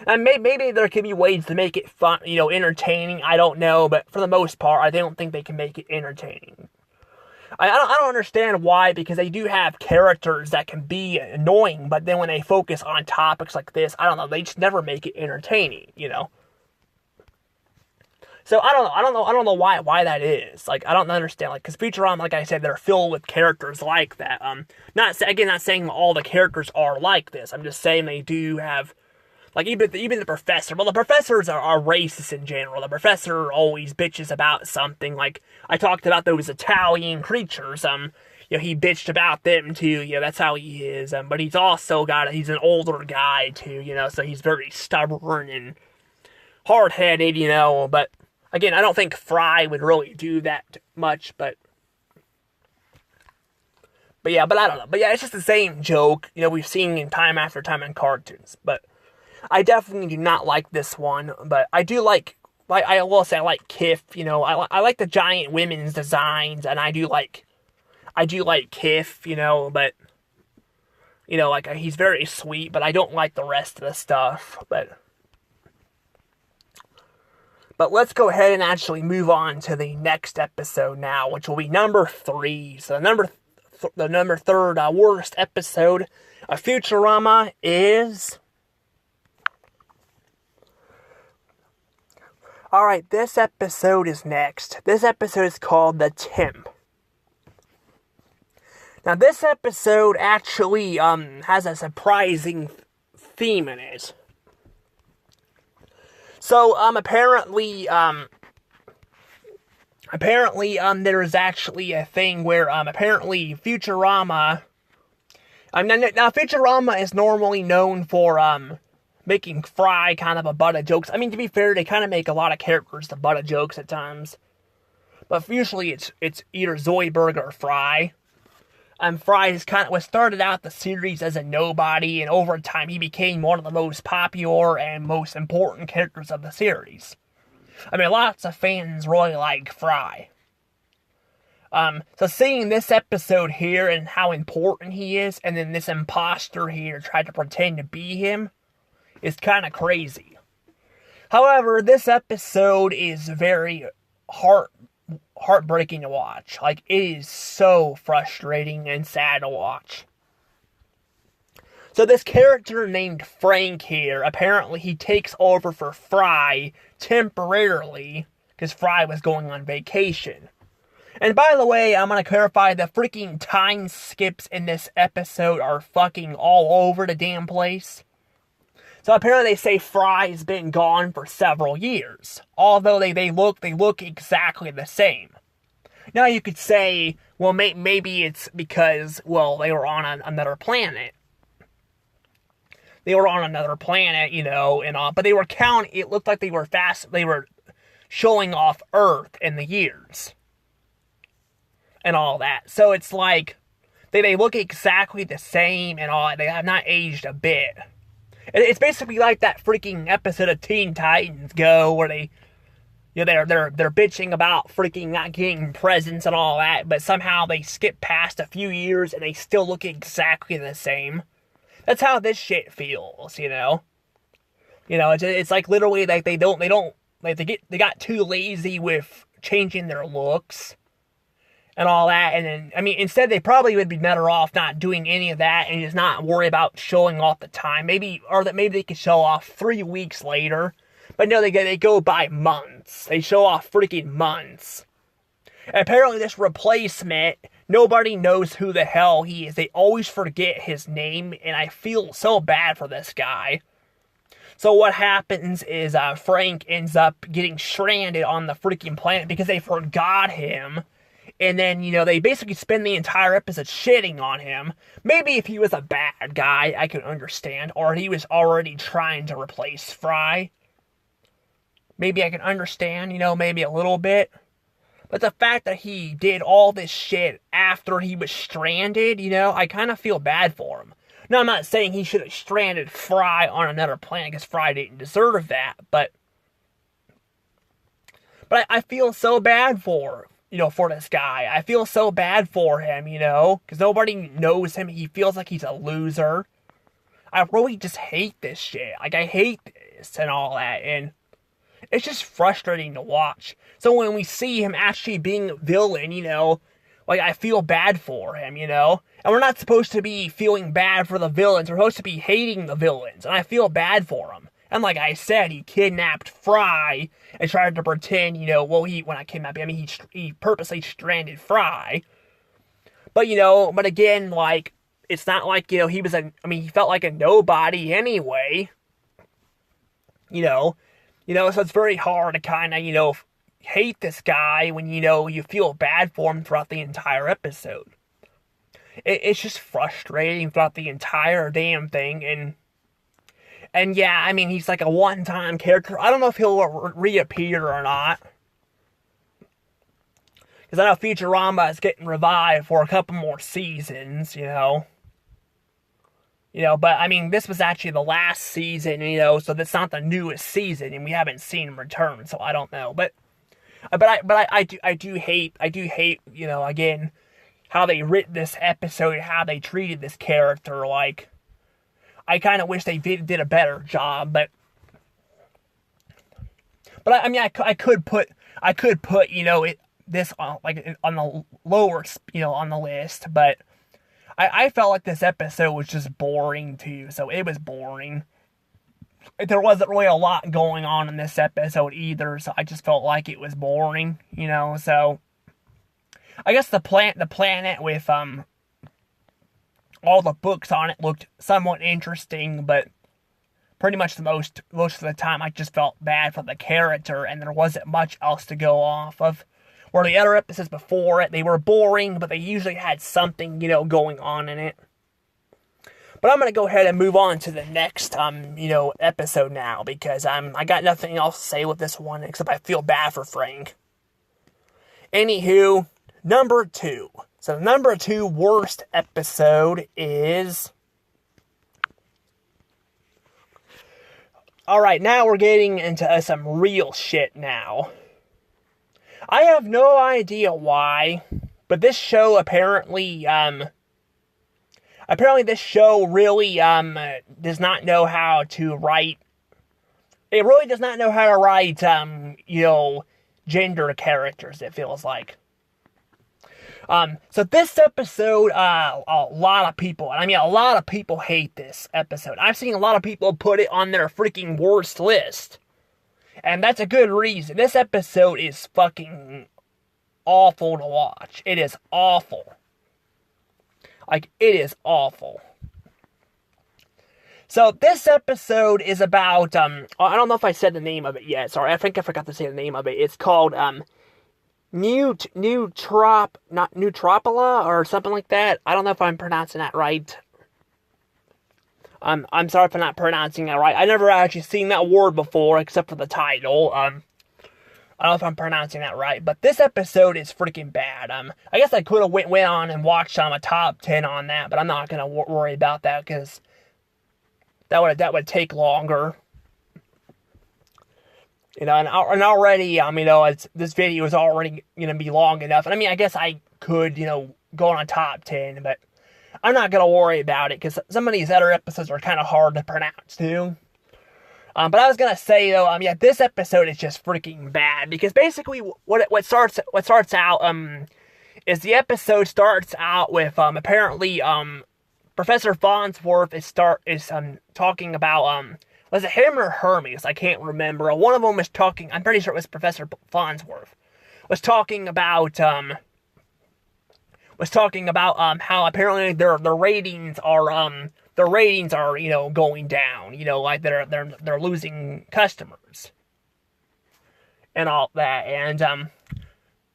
And maybe there could be ways to make it fun, entertaining. I don't know, but for the most part, I don't think they can make it entertaining. I don't understand why, because they do have characters that can be annoying, but then when they focus on topics like this, I don't know, they just never make it entertaining, So I don't know why that is. Like, I don't understand. Like, because Futurama, like I said, they're filled with characters like that. Not saying all the characters are like this. I'm just saying they do have, like, even the professor. Well, the professors are racist in general. The professor always bitches about something. Like, I talked about those Italian creatures. He bitched about them too. That's how he is. But he's also he's an older guy too. So he's very stubborn and hard-headed. But again, I don't think Fry would really do that much, but I don't know. But yeah, it's just the same joke, we've seen in time after time in cartoons. But I definitely do not like this one, but I do I will say I like Kif, I like the giant women's designs, and I do like Kif, but, he's very sweet, but I don't like the rest of the stuff, But let's go ahead and actually move on to the next episode now, which will be number 3. So the number third worst episode of Futurama is... Alright, this episode is next. This episode is called The Temp. Now, this episode actually has a surprising theme in it. So, apparently, there's actually a thing where, apparently, Futurama... Now, Futurama is normally known for, making Fry kind of a butt of jokes. I mean, to be fair, they kind of make a lot of characters the butt of jokes at times. But usually, it's either Zoidberg or Fry. Fry was started out the series as a nobody, and over time he became one of the most popular and most important characters of the series. I mean, lots of fans really like Fry. So seeing this episode here and how important he is, and then this imposter here tried to pretend to be him, is kind of crazy. However, this episode is very heartbreaking to watch. Like, it is so frustrating and sad to watch. So this character named Frank here, apparently he takes over for Fry temporarily, because Fry was going on vacation. And by the way, I'm going to clarify, the freaking time skips in this episode are fucking all over the damn place. So apparently they say Fry's been gone for several years, although they look exactly the same. Now you could say, well, maybe it's because, well, they were on another planet. They were on another planet, and all, but they were counting. It looked like they were showing off Earth in the years and all that. So it's like They look exactly the same and all. They have not aged a bit. It's basically like that freaking episode of Teen Titans Go where they, they're bitching about freaking not getting presents and all that, but somehow they skip past a few years and they still look exactly the same. That's how this shit feels, It's like literally like they got too lazy with changing their looks and all that, and then, I mean, instead they probably would be better off not doing any of that and just not worry about showing off the time. Maybe they could show off 3 weeks later. But no, they go by months. They show off freaking months. And apparently this replacement, nobody knows who the hell he is. They always forget his name, and I feel so bad for this guy. So what happens is Frank ends up getting stranded on the freaking planet because they forgot him. And then, they basically spend the entire episode shitting on him. Maybe if he was a bad guy, I could understand. Or he was already trying to replace Fry. Maybe I can understand, maybe a little bit. But the fact that he did all this shit after he was stranded, I kind of feel bad for him. Now, I'm not saying he should have stranded Fry on another planet, because Fry didn't deserve that. But I feel so bad for this guy. I feel so bad for him, because nobody knows him. He feels like he's a loser. I really just hate this shit. Like, I hate this and all that, and it's just frustrating to watch. So when we see him actually being a villain, I feel bad for him, And we're not supposed to be feeling bad for the villains. We're supposed to be hating the villains, and I feel bad for him. And like I said, he kidnapped Fry and tried to pretend, he purposely stranded Fry. But, but again, it's not like, he felt like a nobody anyway. So it's very hard to kind of, hate this guy when, you feel bad for him throughout the entire episode. It's just frustrating throughout the entire damn thing, and yeah, he's like a one-time character. I don't know if he'll reappear or not. Because I know Futurama is getting revived for a couple more seasons, but this was actually the last season, so that's not the newest season, and we haven't seen him return, so I don't know. But I do hate, again, how they writ this episode, how they treated this character. I kind of wish they did a better job, but I could put this on the lower, on the list, but I felt like this episode was just boring too. So it was boring. There wasn't really a lot going on in this episode either, so I just felt like it was boring, So I guess the planet with all the books on it looked somewhat interesting, but pretty much most of the time I just felt bad for the character, and there wasn't much else to go off of. Where the other episodes before it, they were boring, but they usually had something, going on in it. But I'm going to go ahead and move on to the next, episode now, because I got nothing else to say with this one, except I feel bad for Frank. Anywho, number 2. So the number 2 worst episode is... Alright, now we're getting into some real shit now. I have no idea why, but this show apparently this show really, does not know how to write... It really does not know how to write, gender characters, it feels like. So this episode, a lot of people hate this episode. I've seen a lot of people put it on their freaking worst list. And that's a good reason. This episode is fucking awful to watch. It is awful. It is awful. So this episode is about, I don't know if I said the name of it yet. Sorry, I think I forgot to say the name of it. It's called, Neutropola or something like that. I don't know if I'm pronouncing that right. I'm sorry if I'm not pronouncing that right. I never actually seen that word before, except for the title. I don't know if I'm pronouncing that right, but this episode is freaking bad. I guess I could have went on and watched a top 10 on that, but I'm not gonna worry about that because that would take longer. You know, and already, this video is already gonna be long enough. And I mean, I guess I could, go on a top 10, but I'm not gonna worry about it because some of these other episodes are kind of hard to pronounce too. But I was gonna say though, this episode is just freaking bad because basically what starts out is the episode starts out with apparently Professor Farnsworth is talking about was it him or Hermes? I can't remember. One of them was talking. I'm pretty sure it was Professor Farnsworth was talking about how apparently their ratings are going down, like they're losing customers and all that, and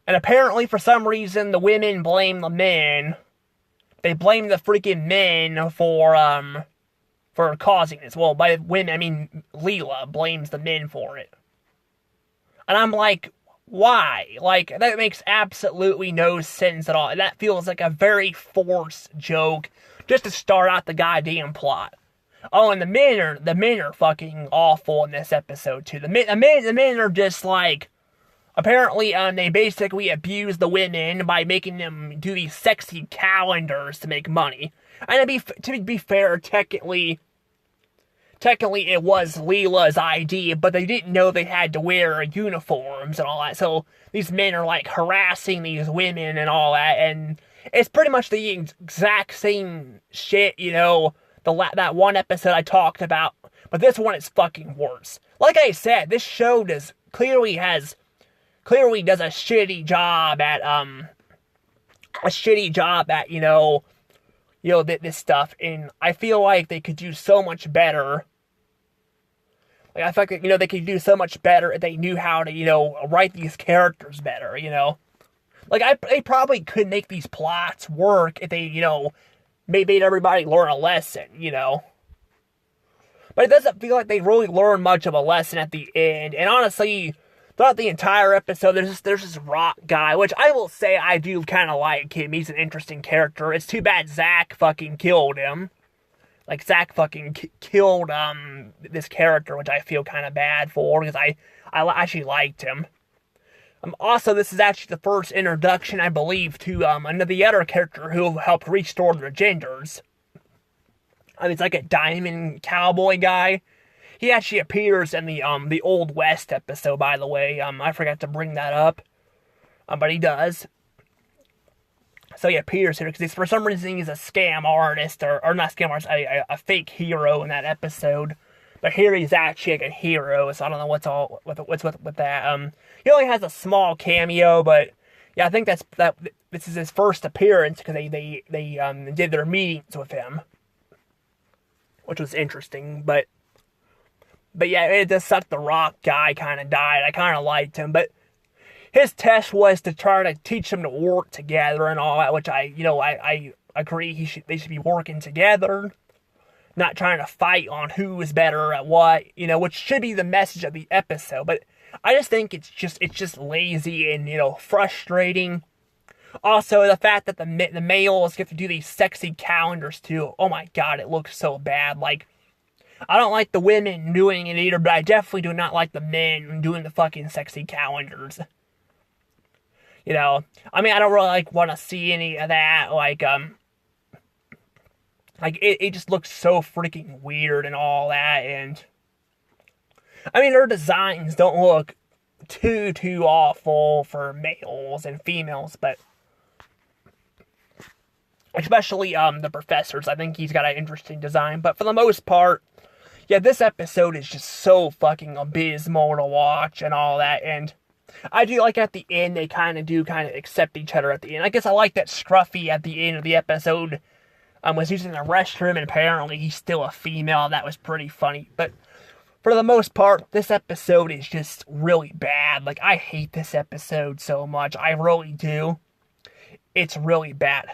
apparently for some reason the women blame the men. They blame the freaking men for causing this. Well, by women I mean Leela blames the men for it, and I'm like, why? Like, that makes absolutely no sense at all. That feels like a very forced joke just to start out the goddamn plot. Oh, and the men are fucking awful in this episode too. The men are just like, apparently they basically abuse the women by making them do these sexy calendars to make money. And to be fair, technically it was Leela's idea, but they didn't know they had to wear uniforms and all that. So these men are like harassing these women and all that, and it's pretty much the exact same shit, that one episode I talked about, but this one is fucking worse. Like I said, this show clearly does a shitty job at this stuff, and I feel like they could do so much better. Like, I feel like, they could do so much better if they knew how to, write these characters better, Like, they probably could make these plots work if they, made everybody learn a lesson, But it doesn't feel like they really learn much of a lesson at the end, and honestly, throughout the entire episode, there's this rock guy, which I will say I do kind of like him. He's an interesting character. It's too bad Zach fucking killed him. Like, Zach fucking killed this character, which I feel kind of bad for, because I actually liked him. Also, this is actually the first introduction, I believe, to the other character who helped restore their genders. It's like a diamond cowboy guy. He actually appears in the Old West episode, by the way. I forgot to bring that up, but he does. So he appears here because for some reason he's a scam artist, or not scam artist, a fake hero in that episode. But here he's actually like a hero, so I don't know what's with that. He only has a small cameo, but yeah, I think this is his first appearance because they did their meetings with him, which was interesting. But yeah, it just sucked. The Rock guy kind of died. I kind of liked him, but his test was to try to teach them to work together and all that, which I agree they should be working together, not trying to fight on who is better at what, which should be the message of the episode. But I just think it's just lazy and, frustrating. Also, the fact that the males get to do these sexy calendars too. Oh my god, it looks so bad. Like, I don't like the women doing it either, but I definitely do not like the men doing the fucking sexy calendars. I don't really want to see any of that. It just looks so freaking weird and all that, and their designs don't look too awful for males and females, but especially the professors. I think he's got an interesting design, but for the most part, yeah, this episode is just so fucking abysmal to watch and all that, and I do like at the end they kind of accept each other at the end. I guess I like that Scruffy at the end of the episode was using the restroom, and apparently he's still a female. That was pretty funny. But for the most part, this episode is just really bad. Like, I hate this episode so much. I really do. It's really bad.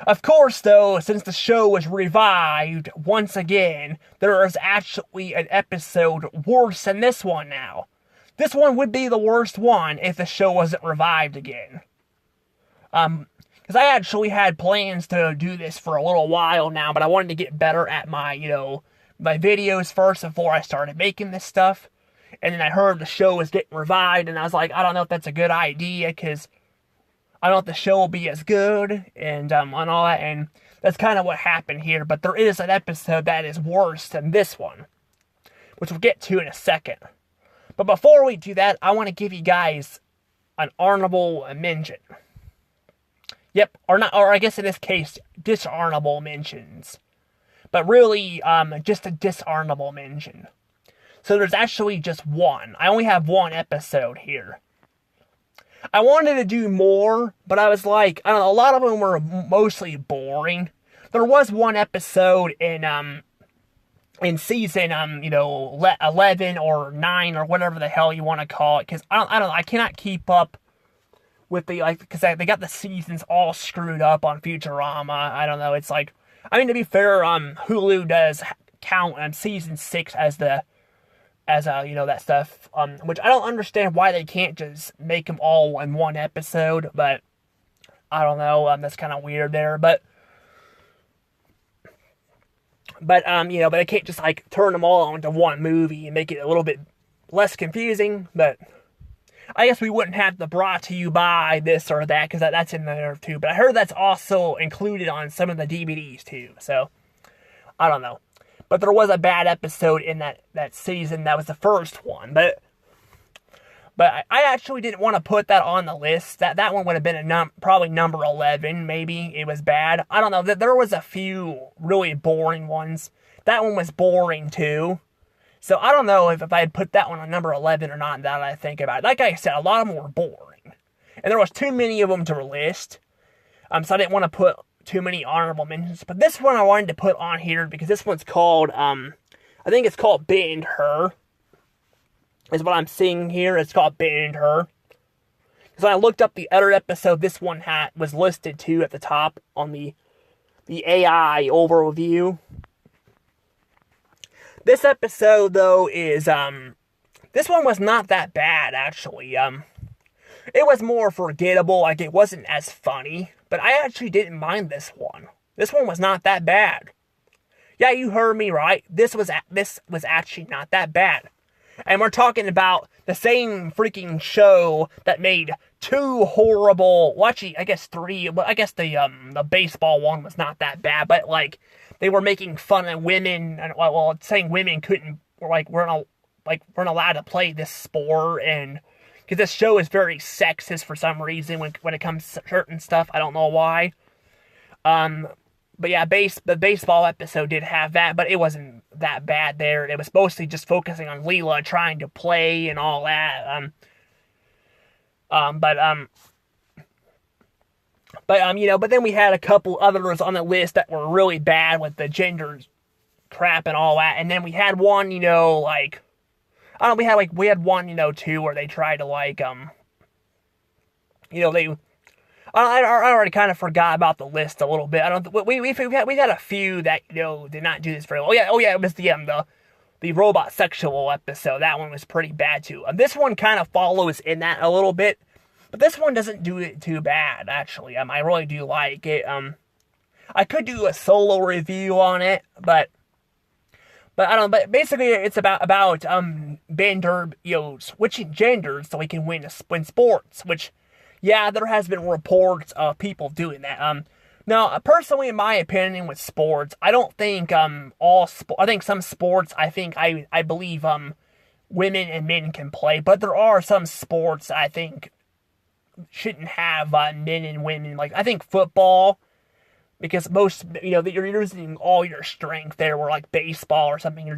Of course, though, since the show was revived once again, there is actually an episode worse than this one now. this one would be the worst one if the show wasn't revived again. Because I actually had plans to do this for a little while now, but I wanted to get better at my, my videos first before I started making this stuff. And then I heard the show was getting revived, and I was like, I don't know if that's a good idea, because I don't know if the show will be as good, and all that, and that's kind of what happened here. But there is an episode that is worse than this one, which we'll get to in a second. But before we do that, I want to give you guys an honorable mention. Yep, or I guess in this case, dishonorable mentions. But really, just a dishonorable mention. So there's actually just one. I only have one episode here. I wanted to do more, but I was like, I don't know, a lot of them were mostly boring. There was one episode in season, 11 or 9 or whatever the hell you want to call it, because I cannot keep up with because they got the seasons all screwed up on Futurama. I don't know, it's like, to be fair, Hulu does count season 6 as that stuff, which I don't understand why they can't just make them all in one episode, but I don't know, that's kind of weird there, but they can't just, turn them all into one movie and make it a little bit less confusing, but I guess we wouldn't have the brought to you by this or that, because that's in there too, but I heard that's also included on some of the DVDs too, so, I don't know. But there was a bad episode in that season. That was the first one. But I actually didn't want to put that on the list. That one would have been probably number 11, maybe. It was bad. I don't know. There was a few really boring ones. That one was boring, too. So I don't know if I had put that one on number 11 or not, now that I think about it. Like I said, a lot of them were boring. And there was too many of them to list. So I didn't want to put too many honorable mentions, but this one I wanted to put on here because this one's called, I think it's called Ben and Her, is what I'm seeing here. It's called Ben and Her. Because when I looked up the other episode, this one was listed too at the top on the AI overview. This episode, though, is, this one was not that bad, actually. It was more forgettable, it wasn't as funny. But I actually didn't mind this one. This one was not that bad. Yeah, you heard me right. This was actually not that bad. And we're talking about the same freaking show that made 2 horrible, well, actually, I guess 3, but I guess the baseball one was not that bad, but, they were making fun of women, and, saying women weren't allowed to play this sport, and because this show is very sexist for some reason when it comes to certain stuff. I don't know why. But yeah, the baseball episode did have that, but it wasn't that bad there. It was mostly just focusing on Leela trying to play and all that. But then we had a couple others on the list that were really bad with the gender crap and all that. And then we had one, we had one, too, where they tried to, I already kind of forgot about the list a little bit. We had a few that, did not do this very well. Oh yeah, it was the robot sexual episode. That one was pretty bad, too. This one kind of follows in that a little bit, but this one doesn't do it too bad, actually. I really do like it. I could do a solo review on it, but I don't know, but basically it's about Bender, switching genders so he can win sports, which, yeah, there has been reports of people doing that. Now, personally, in my opinion with sports, I don't think, I think some sports, I believe, women and men can play, but there are some sports I think shouldn't have, men and women, I think football, because most, you're using all your strength there, where baseball or something, you're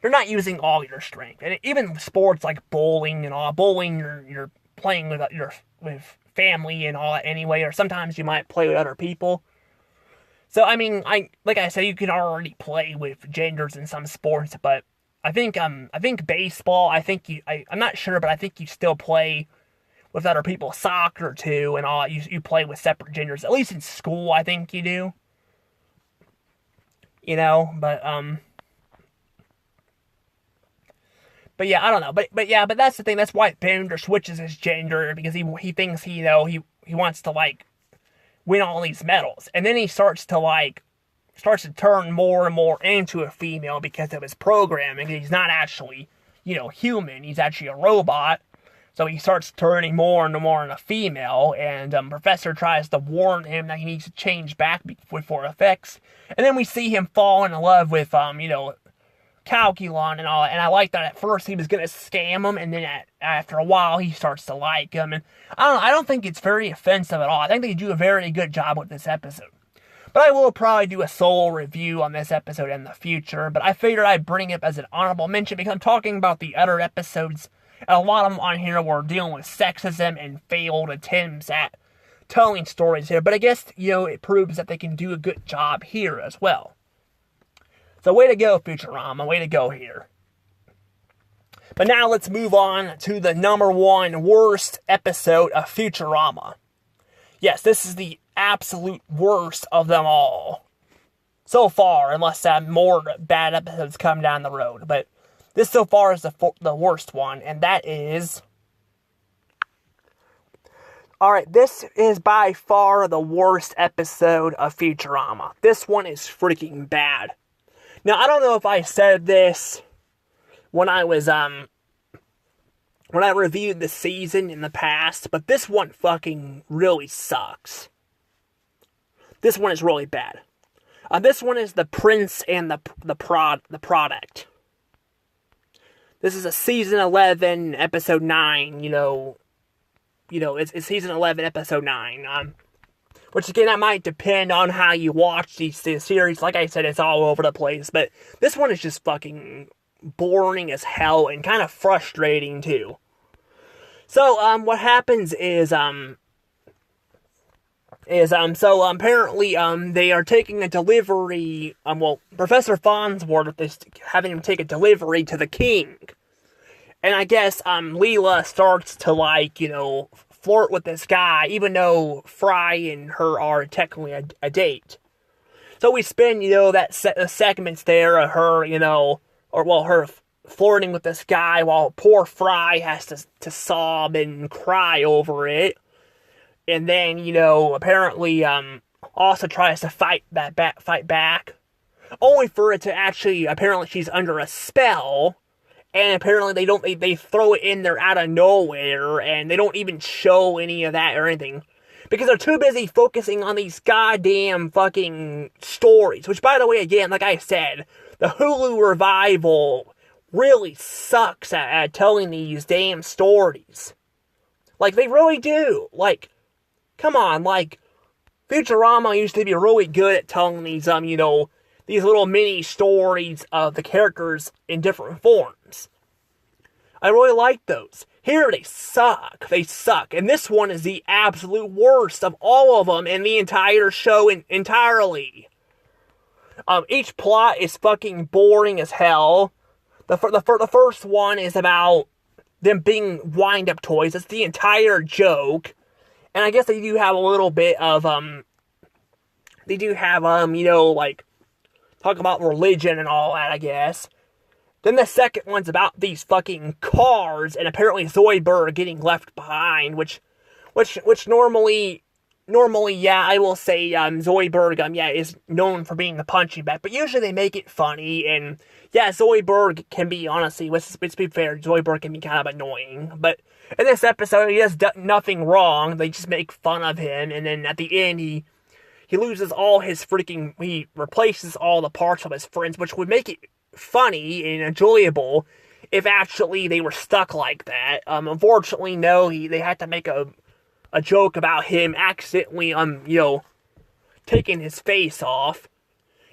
not using all your strength. And even sports like bowling and all, you're playing with family and all that anyway, or sometimes you might play with other people. So, like I said, you can already play with genders in some sports, but I think baseball, I'm not sure, but I think you still play with other people. Soccer too, and all, you play with separate genders, at least in school, I think you do. But yeah, I don't know. But that's the thing. That's why Bender switches his gender, because he thinks he wants to like win all these medals, and then he starts to turn more and more into a female because of his programming. He's not actually human. He's actually a robot. So he starts turning more and more into a female, and Professor tries to warn him that he needs to change back before it affects. And then we see him fall in love with Calculon and all, and I like that at first he was gonna scam him, and then after a while he starts to like him, and I don't think it's very offensive at all. I think they do a very good job with this episode. But I will probably do a solo review on this episode in the future, but I figured I'd bring it as an honorable mention because I'm talking about the other episodes, and a lot of them on here were dealing with sexism and failed attempts at telling stories here, but I guess, it proves that they can do a good job here as well. So way to go, Futurama. Way to go here. But now let's move on to the number one worst episode of Futurama. Yes, this is the absolute worst of them all. So far, unless more bad episodes come down the road. But this so far is the worst one, and that is... Alright, this is by far the worst episode of Futurama. This one is freaking bad. Now, I don't know if I said this when I was, when I reviewed the season in the past, but this one fucking really sucks. This one is really bad. This one is The Prince and the Product. This is a season 11, episode 9, it's season 11, episode 9, which, again, that might depend on how you watch these series. Like I said, it's all over the place. But this one is just fucking boring as hell and kind of frustrating, too. So, what happens is, apparently, they are taking a delivery, Professor Farnsworth is having him take a delivery to the king. And I guess, Leela starts to, flirt with this guy, even though Fry and her are technically a date. So we spend, that segments there of her, her flirting with this guy while poor Fry has to sob and cry over it. And then, apparently, also tries to fight back. Only for it to actually, apparently she's under a spell. And apparently they throw it in there out of nowhere, and they don't even show any of that or anything. Because they're too busy focusing on these goddamn fucking stories. Which, by the way, again, like I said, the Hulu revival really sucks at telling these damn stories. Like, they really do. Like, come on, Futurama used to be really good at telling these, these little mini stories of the characters in different forms. I really like those. Here they suck. They suck. And this one is the absolute worst of all of them in the entire show entirely. Each plot is fucking boring as hell. The first one is about them being wind-up toys. That's the entire joke. And I guess they do have a little bit of, talk about religion and all that, I guess. Then the second one's about these fucking cars, and apparently Zoidberg getting left behind, which normally, yeah, I will say, Zoidberg, is known for being the punching bag, but usually they make it funny, and, yeah, Zoidberg can be, honestly, let's be fair, Zoidberg can be kind of annoying, but in this episode, he does nothing wrong, they just make fun of him, and then at the end, he loses all his he replaces all the parts of his friends, which would make it funny and enjoyable if actually they were stuck like that. Unfortunately, no, they had to make a joke about him accidentally, taking his face off.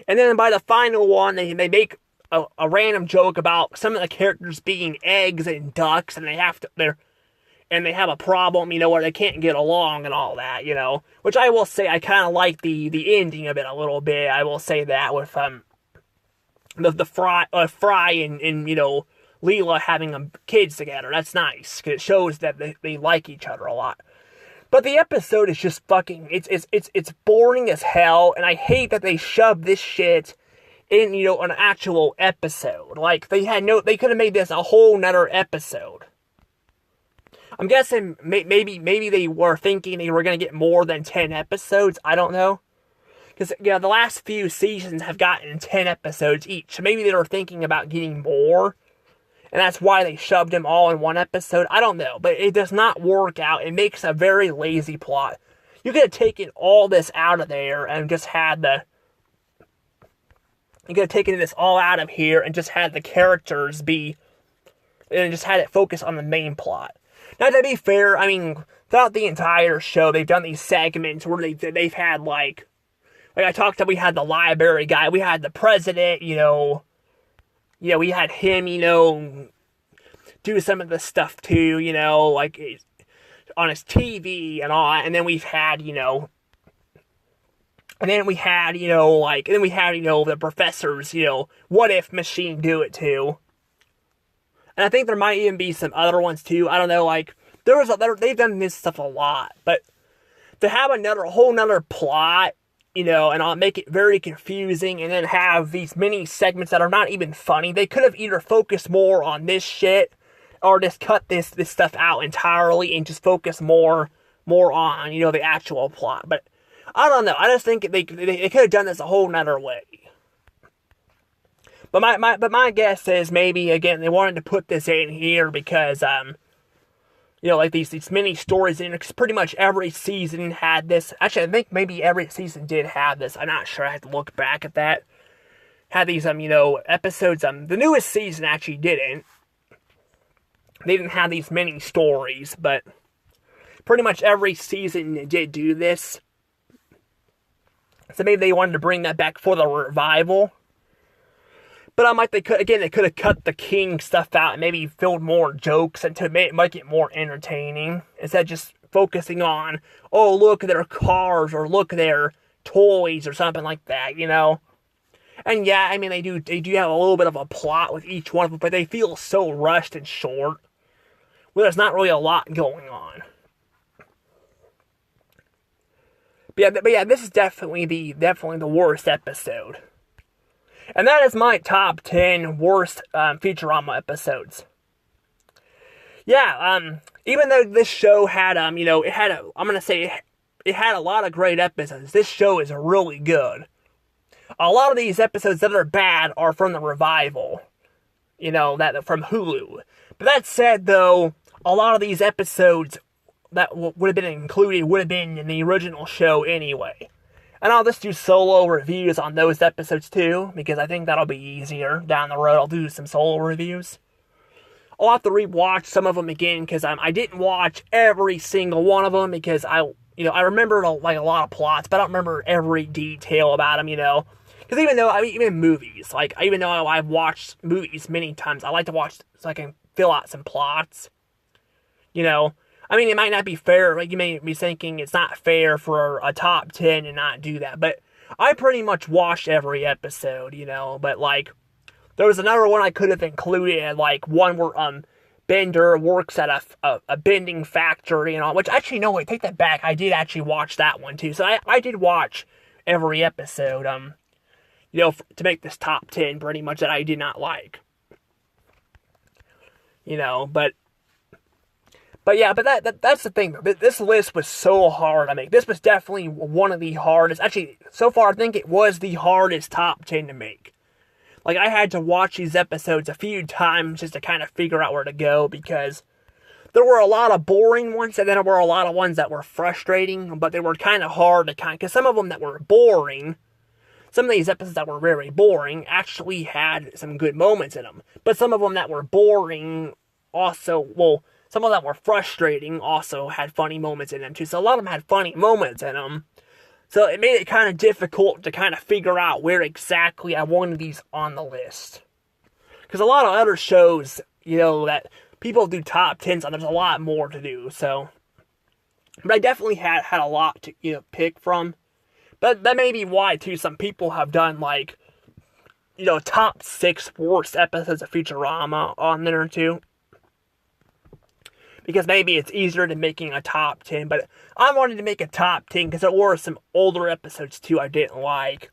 And then by the final one, they make a random joke about some of the characters being eggs and ducks, and they have a problem, where they can't get along and all that, Which I will say, I kind of like the ending of it a little bit. I will say that with, the Fry and Leela having kids together. That's nice, because it shows that they like each other a lot. But the episode is just fucking, it's boring as hell, and I hate that they shove this shit in, an actual episode. Like, they could have made this a whole nother episode. I'm guessing maybe they were thinking they were going to get more than 10 episodes. I don't know. Because, the last few seasons have gotten 10 episodes each. So maybe they were thinking about getting more. And that's why they shoved them all in one episode. I don't know. But it does not work out. It makes a very lazy plot. You could have taken all this out of there and just had you could have taken this all out of here and just had the characters and just had it focus on the main plot. Now, to be fair, I mean, throughout the entire show, they've done these segments where they've had, like I talked about, we had the library guy, we had the president, we had him, do some of the stuff too, like on his TV and all that, and then we've had, the professor's, what if machine do it too. And I think there might even be some other ones too. I don't know, like, they've done this stuff a lot. But to have a whole nother plot, and I'll make it very confusing, and then have these mini segments that are not even funny. They could have either focused more on this shit, or just cut this stuff out entirely and just focus more on, the actual plot. But I don't know. I just think they could have done this a whole nother way. But my guess is maybe, again, they wanted to put this in here because, like these mini stories in it, because pretty much every season had this. Actually, I think maybe every season did have this. I'm not sure. I had to look back at that. Had these, episodes. The newest season actually didn't. They didn't have these mini stories, but pretty much every season did do this. So maybe they wanted to bring that back for the revival. But I'm like, they could have cut the King stuff out and maybe filled more jokes and to make it more entertaining. Instead of just focusing on, oh, look at their cars or look at their toys or something like that, And yeah, I mean, they do have a little bit of a plot with each one of them, but they feel so rushed and short. Well, there's not really a lot going on. But yeah, this is definitely the worst episode. And that is my top 10 worst Futurama episodes. Yeah, even though this show had, I'm going to say it had a lot of great episodes. This show is really good. A lot of these episodes that are bad are from the revival. That from Hulu. But that said, though, a lot of these episodes that would have been included would have been in the original show anyway. And I'll just do solo reviews on those episodes too, because I think that'll be easier. Down the road, I'll do some solo reviews. I'll have to rewatch some of them again, because I didn't watch every single one of them, because I remember like a lot of plots, but I don't remember every detail about them, Because even movies, even though I've watched movies many times, I like to watch so I can fill out some plots, it might not be fair, you may be thinking it's not fair for a top 10 and not do that, but I pretty much watched every episode, but there was another one I could have included, one where, Bender works at a bending factory and all, which actually, no, wait, take that back, I did actually watch that one too, so I did watch every episode, to make this top 10 pretty much that I did not like, But that's the thing. This list was so hard to make. This was definitely one of the hardest. Actually, so far I think it was the hardest top 10 to make. I had to watch these episodes a few times just to kind of figure out where to go, because there were a lot of boring ones and then there were a lot of ones that were frustrating, but they were kind of hard to because some of them that were boring, some of these episodes that were very boring actually had some good moments in them. But some of them that were boring also, some of them that were frustrating also had funny moments in them too. So a lot of them had funny moments in them. So it made it kind of difficult to kind of figure out where exactly I wanted these on the list. Because a lot of other shows, that people do top 10s, and there's a lot more to do. So, but I definitely had a lot to pick from. But that may be why too. Some people have done top 6 worst episodes of Futurama on there too. Because maybe it's easier than making a top 10. But I wanted to make a top 10 because there were some older episodes too I didn't like.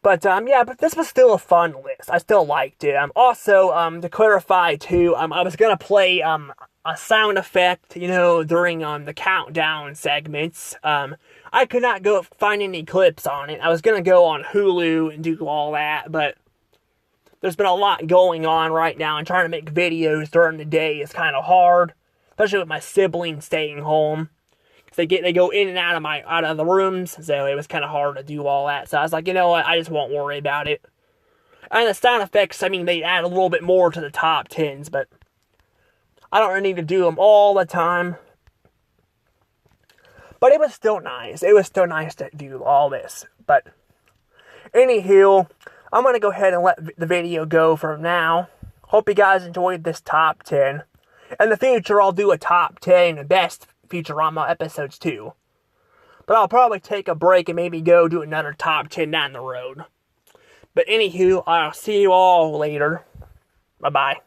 But, yeah, but this was still a fun list. I still liked it. Also, to clarify, too, I was gonna play, a sound effect, during, the countdown segments. I could not go find any clips on it. I was gonna go on Hulu and do all that, but there's been a lot going on right now, and trying to make videos during the day is kind of hard, especially with my siblings staying home. They go in and out of the rooms, so it was kind of hard to do all that. So I was like, you know what, I just won't worry about it. And the sound effects, I mean, they add a little bit more to the top 10s, but I don't really need to do them all the time. But it was still nice. It was still nice to do all this. But anywho, I'm going to go ahead and let the video go for now. Hope you guys enjoyed this top 10. In the future, I'll do a top 10 best Futurama episodes too. But I'll probably take a break and maybe go do another top 10 down the road. But anywho, I'll see you all later. Bye-bye.